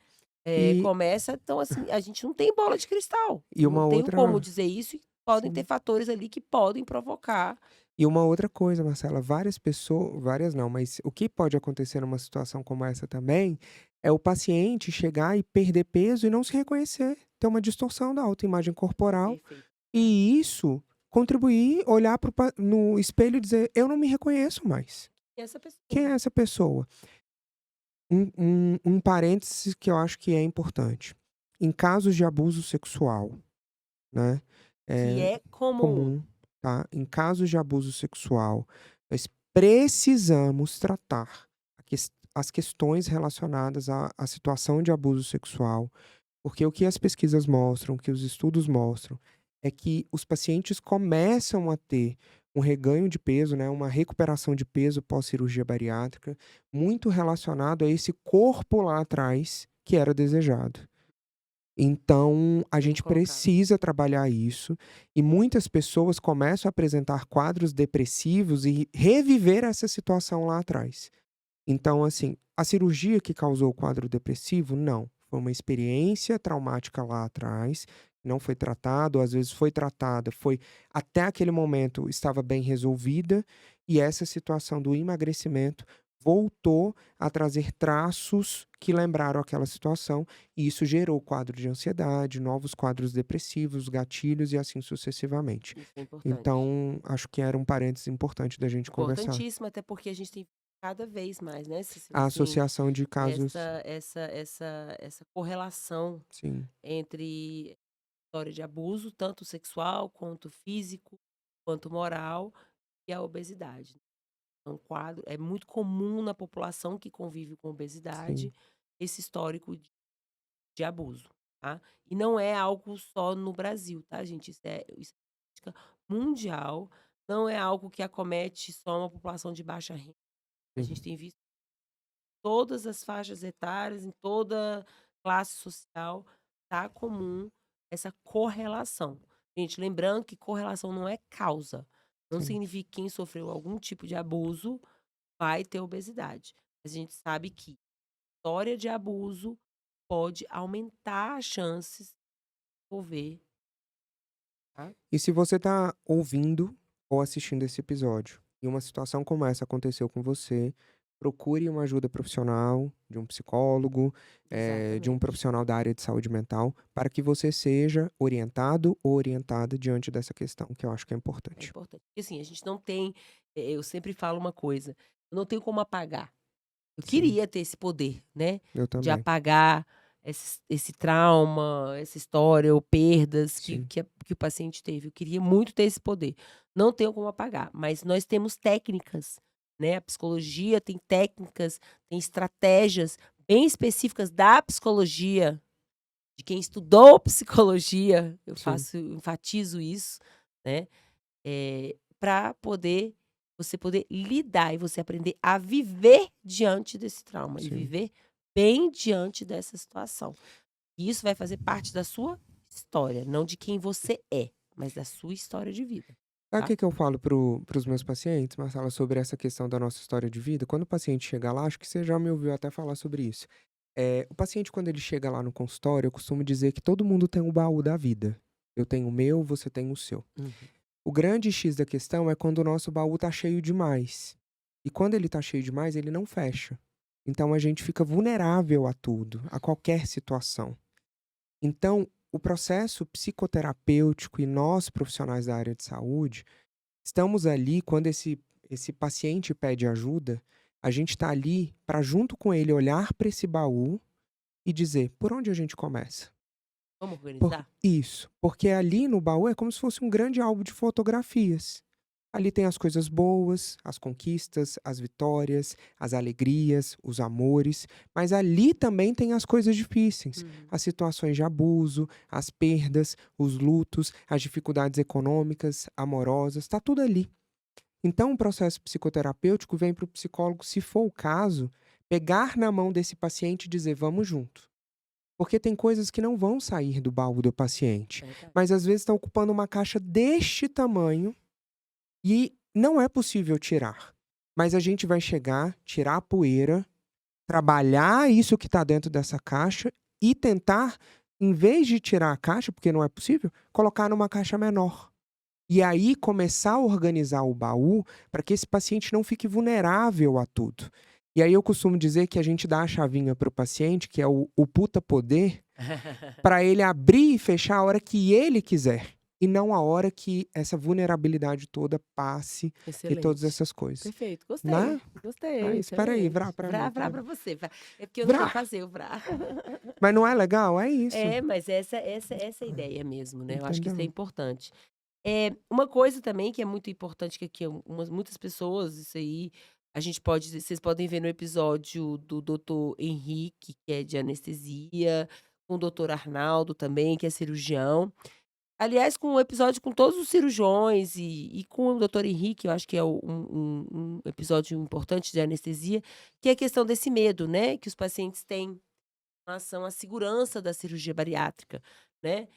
E Começa então, assim, a gente não tem bola de cristal. e Não uma tenho como outra dizer isso e podem ter sim. fatores ali que podem provocar. E uma outra coisa, Marcela, várias pessoas, várias não, mas o que pode acontecer numa situação como essa também, é o paciente chegar e perder peso e não se reconhecer, ter uma distorção da autoimagem corporal, Perfeito. e isso contribuir, olhar no espelho e dizer: "Eu não me reconheço mais. E essa Quem é pessoa. essa pessoa?". Um parênteses que eu acho que é importante. Em casos de abuso sexual, né, Que é é comum. comum, tá? Em casos de abuso sexual, nós precisamos tratar as questões relacionadas à situação de abuso sexual, porque o que as pesquisas mostram, o que os estudos mostram, é que os pacientes começam a ter um reganho de peso, né, uma recuperação de peso pós-cirurgia bariátrica, muito relacionado a esse corpo lá atrás que era desejado. Então, a Bem gente colocado. precisa trabalhar isso, e muitas pessoas começam a apresentar quadros depressivos e reviver essa situação lá atrás. Então, assim, a cirurgia que causou o quadro depressivo, não. Foi uma experiência traumática lá atrás, não foi tratado, às vezes foi tratada, foi até aquele momento estava bem resolvida, e essa situação do emagrecimento voltou a trazer traços que lembraram aquela situação, e isso gerou quadro de ansiedade, novos quadros depressivos, gatilhos e assim sucessivamente. Isso é importante. Então, acho que era um parênteses importante da gente conversar. Importantíssimo, até porque a gente tem cada vez mais, né, Cícero, A assim, associação de casos essa correlação sim, entre história de abuso, tanto sexual, quanto físico, quanto moral, e a obesidade. É um quadro é muito comum na população que convive com sim, obesidade, esse histórico de abuso, tá. E não é algo só no Brasil, tá, gente, isso é política mundial, não é algo que acomete só uma população de baixa renda. A gente sim, tem visto todas as faixas etárias, em toda classe social, tá comum essa correlação. Gente, lembrando que correlação não é causa. Não sim. significa que quem sofreu algum tipo de abuso vai ter obesidade. A gente sabe que história de abuso pode aumentar as chances de desenvolver, tá? E se você está ouvindo ou assistindo esse episódio e uma situação como essa aconteceu com você, procure uma ajuda profissional, de um psicólogo, de um Exatamente. profissional da área de saúde mental, para que você seja orientado ou orientada diante dessa questão, que eu acho que é É importante. importante. Porque assim, a gente não tem eu sempre falo uma coisa, eu não tenho como apagar. Eu Sim, queria ter esse poder, né, eu de também. apagar esse trauma, essa história ou perdas que Sim, que a que o paciente teve. Eu queria muito ter esse poder. Não tenho como apagar, mas nós temos técnicas né? A psicologia tem técnicas, tem estratégias bem específicas da psicologia, de quem estudou psicologia, Sim, enfatizo isso, né? Para você poder lidar e você aprender a viver diante desse trauma e sim. viver bem diante dessa situação. E isso vai fazer parte da sua história, não de quem você é, mas da sua história de vida, Sabe o tá? que eu falo para os meus pacientes, Marcela, sobre essa questão da nossa história de vida? Quando o paciente chega lá, acho que você já me ouviu até falar sobre isso. O paciente, quando ele chega lá no consultório, eu costumo dizer que todo mundo tem um baú da vida. Eu tenho o meu, você tem o seu. Uhum. O grande X da questão é quando o nosso baú tá cheio demais. E quando ele tá cheio demais, ele não fecha. Então a gente fica vulnerável a tudo, a qualquer situação. Então, o processo psicoterapêutico e nós, profissionais da área de saúde, estamos ali quando esse paciente pede ajuda, a gente está ali para, junto com ele, olhar para esse baú e dizer: por onde a gente começa? Vamos organizar? Isso, porque ali no baú é como se fosse um grande álbum de fotografias. Ali tem as coisas boas, as conquistas, as vitórias, as alegrias, os amores, mas ali também tem as coisas difíceis, Uhum. as situações de abuso, as perdas, os lutos, as dificuldades econômicas, amorosas, está tudo ali. Então, o processo psicoterapêutico vem para o psicólogo, se for o caso, pegar na mão desse paciente e dizer: vamos junto. Porque tem coisas que não vão sair do baú do paciente, Verdade. mas às vezes está ocupando uma caixa deste tamanho e não é possível tirar. Mas a gente vai chegar, tirar a poeira, trabalhar isso que está dentro dessa caixa e tentar, em vez de tirar a caixa, porque não é possível, colocar numa caixa menor. E aí começar a organizar o baú para que esse paciente não fique vulnerável a tudo. E aí eu costumo dizer que a gente dá a chavinha para o paciente, que é o puta poder, para ele abrir e fechar a hora que ele quiser. E não a hora que essa vulnerabilidade toda passe e todas Excelente. essas coisas. Perfeito, gostei, Né? gostei, Espera aí, excelente. vrá pra mim, Vrá, vrá peraí. pra você, vrá. É porque eu não sei Vrá! fazer o vrá. Mas não é legal? É isso. É, mas essa é a ideia mesmo, né, eu acho que isso é Entendeu? importante. Uma coisa também que é muito importante que aqui muitas pessoas, isso aí, a gente pode vocês podem ver no episódio do doutor Henrique, que é de anestesia, com o doutor Arnaldo também, que é cirurgião. Aliás, com um episódio com todos os cirurgiões e com o doutor Henrique, eu acho que é um episódio importante de anestesia, que é a questão desse medo, né, que os pacientes têm em relação à segurança da cirurgia bariátrica, né.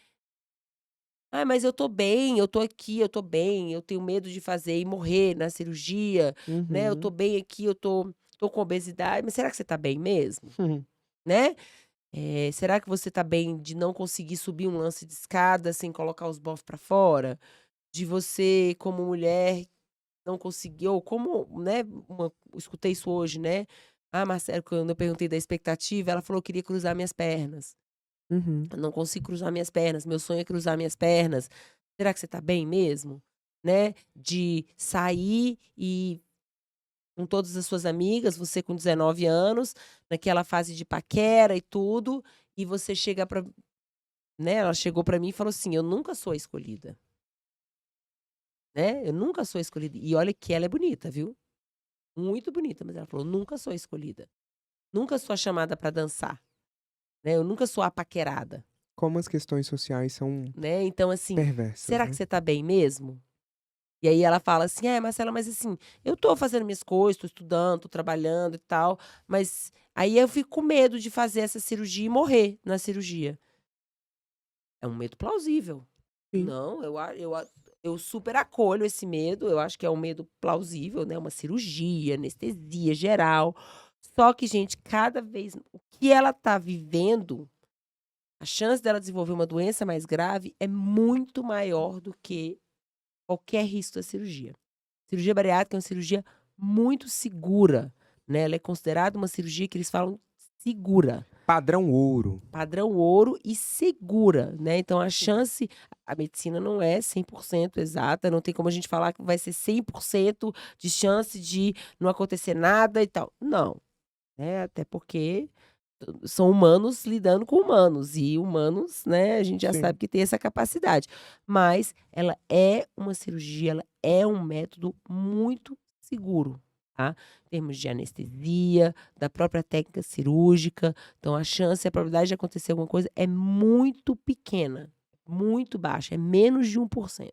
"Ah, mas eu tô bem, eu tô aqui, eu tô bem, eu tenho medo de fazer e morrer na cirurgia, né, eu tô Uhum. bem aqui, eu tô com obesidade", mas será que você tá bem mesmo? Né? Será que você tá bem de não conseguir subir um lance de escada sem colocar os bofs pra fora? De você, como mulher, não conseguir ou como, né, escutei isso hoje, né, "Ah, Marcelo", quando eu perguntei da expectativa, ela falou: que "Queria cruzar minhas pernas". Uhum. Eu não consigo cruzar minhas pernas, meu sonho é cruzar minhas pernas. Será que você tá bem mesmo? Né, de sair e com todas as suas amigas, você com 19 anos, naquela fase de paquera e tudo, e você chega pra né, ela chegou pra mim e falou assim: "Eu nunca sou a escolhida, né, eu nunca sou a escolhida". E olha que ela é bonita, viu, muito bonita, mas ela falou: "Nunca sou a escolhida, nunca sou a chamada pra dançar, né, eu nunca sou a paquerada", Como as questões sociais são né, então assim, perversas, será que né? você tá bem mesmo? E aí ela fala assim: "É, Marcela, mas assim, eu tô fazendo minhas coisas, tô estudando, tô trabalhando e tal, mas aí eu fico com medo de fazer essa cirurgia e morrer na cirurgia". É um medo plausível. Sim. Não, eu super acolho esse medo, eu acho que é um medo plausível, né, uma cirurgia, anestesia geral. Só que, gente, cada vez o que ela tá vivendo, a chance dela desenvolver uma doença mais grave é muito maior do que qualquer risco da cirurgia. Cirurgia bariátrica é uma cirurgia muito segura, né, ela é considerada uma cirurgia que eles falam segura. Padrão ouro. Padrão ouro e segura, né, então a medicina não é 100% exata, não tem como a gente falar que vai ser 100% de chance de não acontecer nada e tal, não, né, até porque são humanos lidando com humanos, e humanos, né, a gente já sabe Sim. que tem essa capacidade, mas ela é uma cirurgia, ela é um método muito seguro, tá? Em termos de anestesia, da própria técnica cirúrgica. Então, a probabilidade de acontecer alguma coisa é muito pequena, muito baixa, é menos de 1%.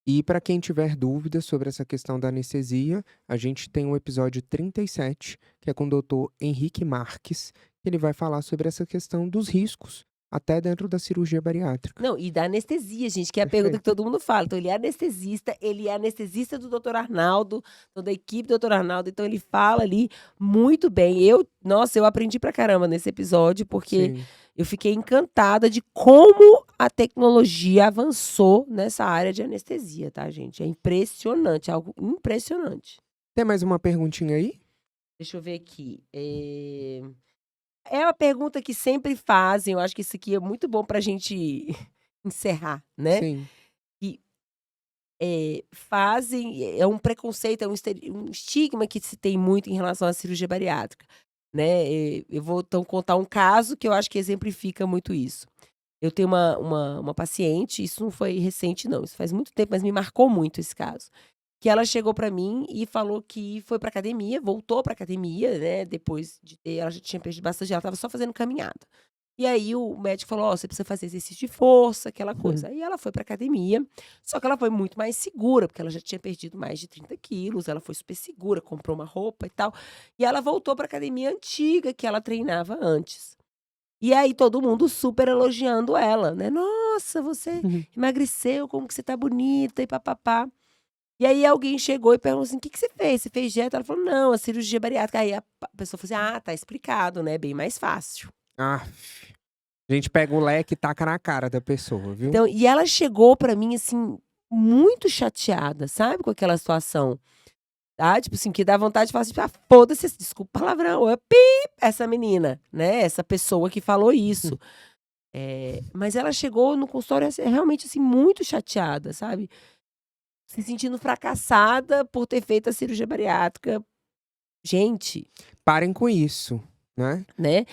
E para quem tiver dúvidas sobre essa questão da anestesia, a gente tem o episódio 37, que é com o doutor Henrique Marques, que ele vai falar sobre essa questão dos riscos, até dentro da cirurgia bariátrica. Não, e da anestesia, gente, que é a Perfeito. pergunta que todo mundo fala. Então, ele é anestesista do Dr. Arnaldo, então, da equipe do Dr. Arnaldo. Então, ele fala ali muito bem. Nossa, eu aprendi pra caramba nesse episódio, porque Sim. eu fiquei encantada de como a tecnologia avançou nessa área de anestesia, tá, gente? É impressionante, algo impressionante. Tem mais uma perguntinha aí? Deixa eu ver aqui. É uma pergunta que sempre fazem, eu acho que isso aqui é muito bom pra gente encerrar, né? Sim. É um preconceito, é um estigma que se tem muito em relação à cirurgia bariátrica, né? Eu vou então contar um caso que eu acho que exemplifica muito isso. Eu tenho uma paciente, isso não foi recente não, isso faz muito tempo, mas me marcou muito esse caso. Que ela chegou pra mim e falou que foi pra academia, voltou pra academia, né, depois de ela já tinha perdido bastante, ela estava só fazendo caminhada. E aí o médico falou: "Ó, você precisa fazer exercício de força", aquela coisa. Aí ela foi pra academia, só que ela foi muito mais segura, porque ela já tinha perdido mais de 30 quilos, ela foi super segura, comprou uma roupa e tal. E ela voltou pra academia antiga que ela treinava antes. E aí todo mundo super elogiando ela, né: "Nossa, você emagreceu, como que você tá bonita e pá-pá-pá". E aí alguém chegou e perguntou assim: "Que você fez? Você fez dieta?" Ela falou: "Não, a cirurgia bariátrica". Aí a pessoa falou assim: "Ah, tá explicado, né, bem mais fácil". Aff. A gente pega o leque e taca na cara da pessoa, viu? Então, e ela chegou pra mim, assim, muito chateada, sabe, com aquela situação, tá, tipo assim, que dá vontade de falar assim: "Ah, foda-se, desculpa o palavrão, essa menina, né, essa pessoa que falou isso". Mas ela chegou no consultório, assim, realmente, assim, muito chateada, sabe, se sentindo fracassada por ter feito a cirurgia bariátrica. Gente, Parem com isso, né? né,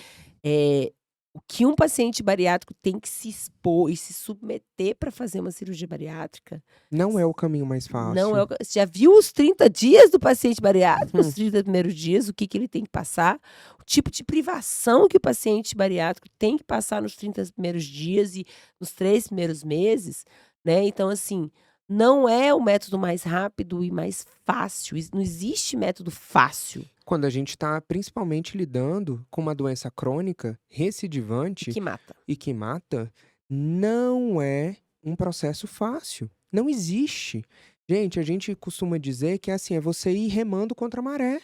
o que um paciente bariátrico tem que se expor e se submeter para fazer uma cirurgia bariátrica, Não é o caminho mais não é fácil. você já viu os 30 dias do paciente bariátrico, os 30 primeiros dias, o que que ele tem que passar, o tipo de privação que o paciente bariátrico tem que passar nos 30 primeiros dias e nos 3 primeiros meses, né, então assim, não é o método mais rápido e mais fácil, não existe método fácil Quando a gente está principalmente lidando com uma doença crônica, recidivante que mata. e que mata, não é um processo fácil. Não existe. Gente, a gente costuma dizer que assim, é você ir remando contra a maré.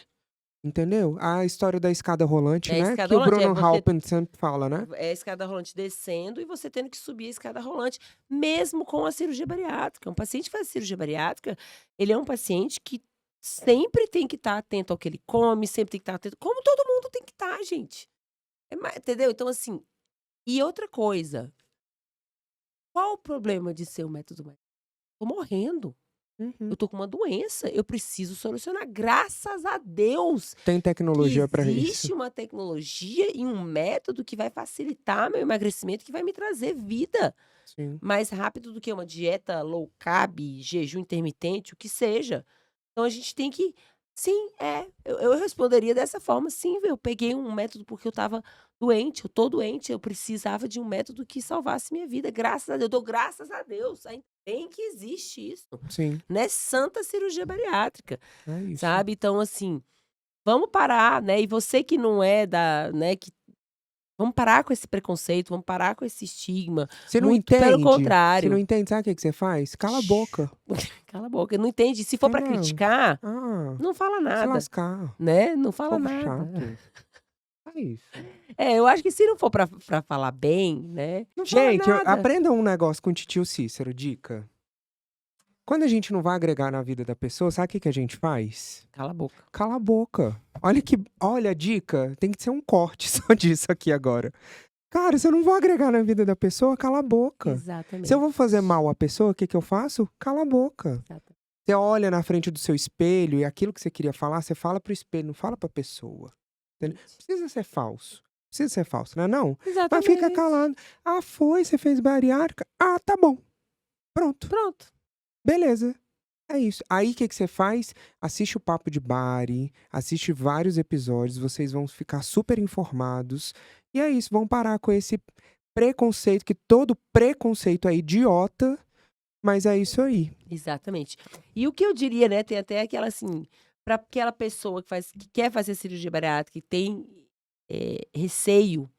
Entendeu? A história da escada rolante, É a né? escada Que o rolante, Bruno Halpern sempre fala, né? é a escada rolante descendo e você tendo que subir a escada rolante, mesmo com a cirurgia bariátrica. Um paciente que faz cirurgia bariátrica, ele é um paciente que sempre tem que estar atento ao que ele come, sempre tem que estar atento, como todo mundo tem que estar, gente. Entendeu? Então, assim, e outra coisa, qual o problema de ser um método mais? Tô morrendo. Uhum. Eu tô com uma doença, eu preciso solucionar. Graças a Deus Tem que tecnologia para isso. existe uma tecnologia e um método que vai facilitar meu emagrecimento, que vai me trazer vida Sim. mais rápido do que uma dieta low carb, jejum intermitente, o que seja. Então a gente tem que sim, eu responderia dessa forma: "Sim, eu peguei um método porque eu estava doente, eu tô doente, eu precisava de um método que salvasse minha vida, graças a Deus, eu dou graças a Deus, ainda bem que existe isso, Sim. né, santa cirurgia bariátrica", É isso. sabe. Então assim, vamos parar, né, e você que não é da né, que vamos parar com esse preconceito, vamos parar com esse estigma, Você não muito pelo entende? Você não contrário. entende, sabe o que você faz? Cala a boca. Cala a boca, não entende, se for pra Entendeu? criticar, Ah, não fala se nada, lascar. né, não fala Povo nada. chato. É isso. Eu acho que se não for pra falar bem, né, não fala Gente, nada. aprenda um negócio com o titio Cícero, dica. Quando a gente não vai agregar na vida da pessoa, sabe o que a gente faz? Cala a boca. Cala a boca. Olha a dica, tem que ser um corte só disso aqui agora. Cara, se eu não vou agregar na vida da pessoa, cala a boca. Exatamente. Se eu vou fazer mal à pessoa, o que eu faço? Cala a boca. Exatamente. Você olha na frente do seu espelho e aquilo que você queria falar, você fala pro espelho, não fala pra pessoa. Entendeu? Precisa ser falso. Precisa ser falso, não é não? Mas fica Exatamente. calado. Ah, você fez bariátrica? Ah, tá bom. Pronto. Pronto. Beleza. É isso. Aí, o que você faz? Assiste o Papo de Bari, assiste vários episódios, vocês vão ficar super informados. E é isso, vão parar com esse preconceito, que todo preconceito é idiota, mas é isso aí. Exatamente. E o que eu diria, né, tem até aquela assim, para aquela pessoa que quer fazer cirurgia bariátrica, que tem receio,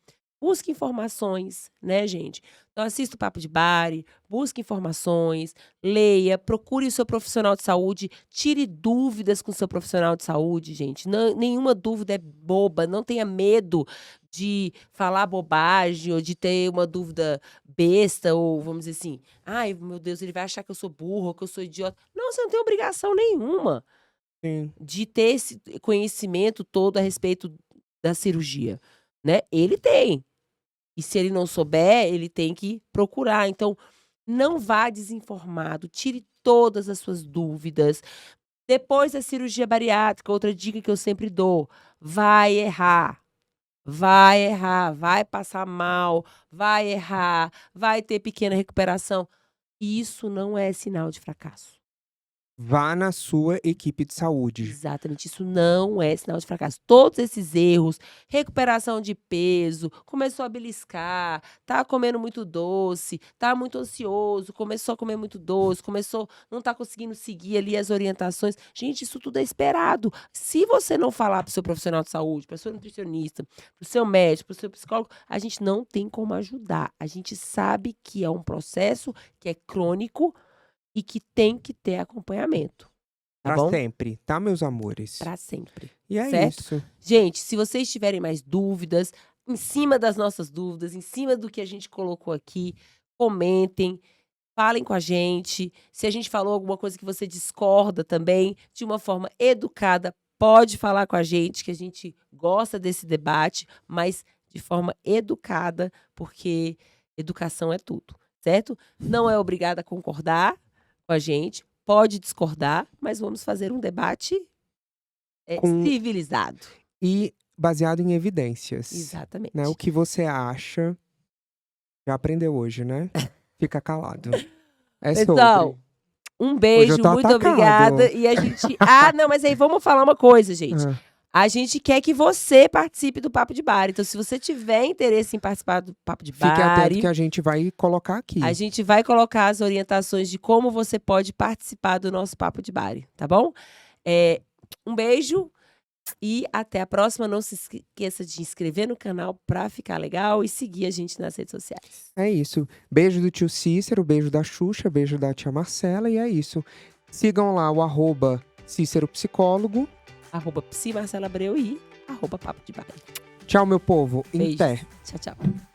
busque informações, né, gente? Então assista o Papo de Bari, busque informações, leia, procure o seu profissional de saúde, tire dúvidas com o seu profissional de saúde, gente. Nenhuma dúvida é boba, não tenha medo de falar bobagem ou de ter uma dúvida besta ou, vamos dizer assim, ai, meu Deus, ele vai achar que eu sou burro, que eu sou idiota. Não, você não tem obrigação nenhuma Sim. de ter esse conhecimento todo a respeito da cirurgia, né? Ele tem. E se ele não souber, ele tem que procurar. Então, não vá desinformado, tire todas as suas dúvidas. Depois da cirurgia bariátrica, outra dica que eu sempre dou, vai errar. Vai errar, vai passar mal, vai errar, vai ter pequena recuperação. Isso não é sinal de fracasso. Vá na sua equipe de saúde. Exatamente, isso não é sinal de fracasso. Todos esses erros, recuperação de peso, começou a beliscar, tá comendo muito doce, tá muito ansioso, começou a comer muito doce, não tá conseguindo seguir ali as orientações. Gente, isso tudo é esperado. Se você não falar pro seu profissional de saúde, pra sua nutricionista, pro seu médico, pro seu psicólogo, a gente não tem como ajudar. A gente sabe que é um processo que é crônico e que tem que ter acompanhamento. Tá Pra bom? sempre, tá, meus amores? Pra sempre. E é certo? isso. Gente, se vocês tiverem mais dúvidas, em cima das nossas dúvidas, em cima do que a gente colocou aqui, comentem, falem com a gente. Se a gente falou alguma coisa que você discorda também, de uma forma educada, pode falar com a gente, que a gente gosta desse debate, mas de forma educada, porque educação é tudo, certo? Não é obrigada a concordar com a gente, pode discordar, mas vamos fazer um debate Com- civilizado. E baseado em evidências. Exatamente. Né? O que você acha? Já aprendeu hoje, né? Fica calado. É Pessoal, sobre. um Hoje beijo, eu tô muito atacado. obrigada. E a gente. Ah, não, mas aí vamos falar uma coisa, gente. Ah, A gente quer que você participe do Papo de Bar. Então, se você tiver interesse em participar do Papo de fique atento Bar, que a gente vai colocar aqui. a gente vai colocar as orientações de como você pode participar do nosso Papo de Bar, tá bom? Um beijo e até a próxima. Não se esqueça de inscrever no canal pra ficar legal e seguir a gente nas redes sociais. É isso. Beijo do tio Cícero, beijo da Xuxa, beijo da tia Marcela e é isso. Sigam lá o @Cícero Psicólogo. @PsiMarcelaAbreu e @Papo de Bar. Tchau, meu povo. Em Beijos. pé. Tchau, tchau.